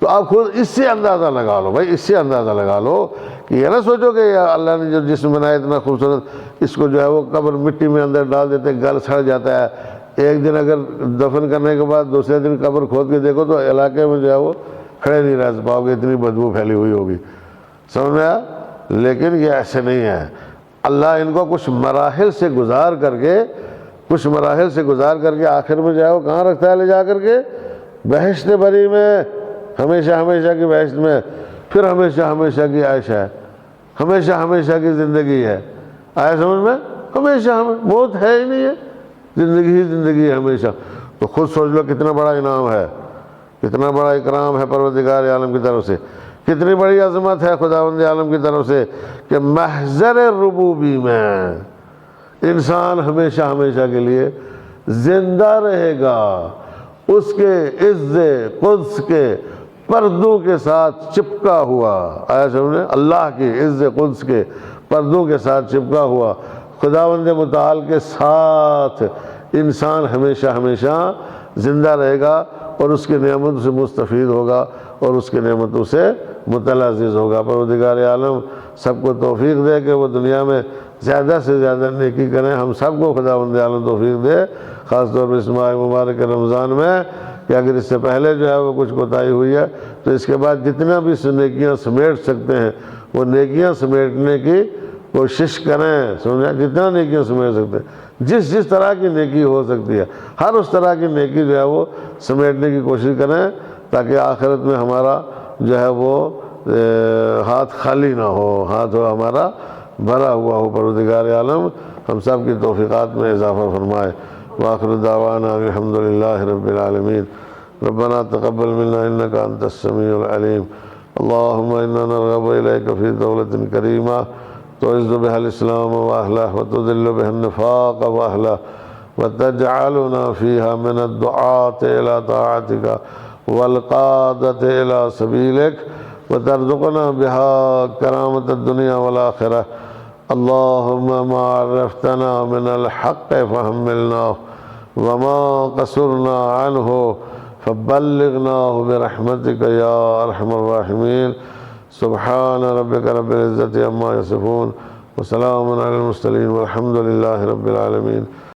تو آپ خود اس سے اندازہ لگا لو بھائی، اس سے اندازہ لگا لو کہ یہ نہ سوچو کہ اللہ نے جو جسم بنایا اتنا خوبصورت، اس کو جو ہے وہ قبر مٹی میں اندر ڈال دیتے، گل سڑ جاتا ہے، ایک دن اگر دفن کرنے کے بعد دوسرے دن قبر کھود کے دیکھو تو علاقے میں جو ہے وہ کھڑے نہیں رہ پاؤ گے، اتنی بدبو پھیلی ہوئی ہوگی، سمجھ میں آیا؟ لیکن یہ ایسے نہیں ہے، اللہ ان کو کچھ مراحل سے گزار کر کے آخر میں جو ہے وہ کہاں رکھتا ہے لے جا کر کے؟ بہشت بری میں، ہمیشہ ہمیشہ کی بہشت میں، پھر ہمیشہ ہمیشہ کی عیش ہے، ہمیشہ ہمیشہ کی زندگی ہے، آیا سمجھ میں؟ ہمیشہ موت ہے ہی نہیں ہے، زندگی ہی زندگی ہے ہمیشہ۔ تو خود سوچ لو کتنا بڑا انعام ہے، کتنا بڑا اکرام ہے پروردگار عالم کی طرف سے، کتنی بڑی عظمت ہے خداوند عالم کی طرف سے کہ محضر ربوبی میں انسان ہمیشہ ہمیشہ کے لیے زندہ رہے گا، اس کے عز قدس کے پردوں کے ساتھ چپکا ہوا، آیا سمجھے؟ اللہ کی عز قدس کے پردوں کے ساتھ چپکا ہوا خداوند متعال کے ساتھ انسان ہمیشہ ہمیشہ زندہ رہے گا، اور اس کی نعمتوں سے مستفید ہوگا، اور اس کی نعمتوں سے متلذذ ہوگا۔ پروردگار عالم سب کو توفیق دے کہ وہ دنیا میں زیادہ سے زیادہ نیکی کریں، ہم سب کو خداوند عالم توفیق دے، خاص طور پر اس ماہ مبارک رمضان میں، کہ اگر اس سے پہلے جو ہے وہ کچھ کوتاہی ہوئی ہے تو اس کے بعد جتنا بھی نیکیاں سمیٹ سکتے ہیں وہ نیکیاں سمیٹنے کی کوشش کریں، سمجھا؟ جتنا نیکیاں سمیٹ سکتے ہیں، جس طرح کی نیکی ہو سکتی ہے، ہر اس طرح کی نیکی جو ہے وہ سمیٹنے کی کوشش کریں، تاکہ آخرت میں ہمارا جو ہے وہ ہاتھ خالی نہ ہو، ہاتھ ہمارا بھرا ہوا ہو۔ پروردگار عالم ہم سب کی توفیقات میں اضافہ فرمائے۔ وآخر دعوانا الحمدللہ رب العالمین۔ ربنا تقبل منا انك انت السميع العليم۔ اللهم انا نرغب اليك في دولة كريمة تعز بها الاسلام واهله وتذل بها النفاق واهله، وتجعلنا فيها من الدعاة الى طاعتك والقادة الى سبيلك، وترزقنا بها كرامة الدنيا والآخرة۔ اللهم ما عرفتنا من الحق فحملناه، وما قصرنا عنه فبلغناه برحمتك يا ارحم الراحمين۔ سبحان ربك رب العزة عما يصفون، وسلام على المرسلين، والحمد لله رب العالمين۔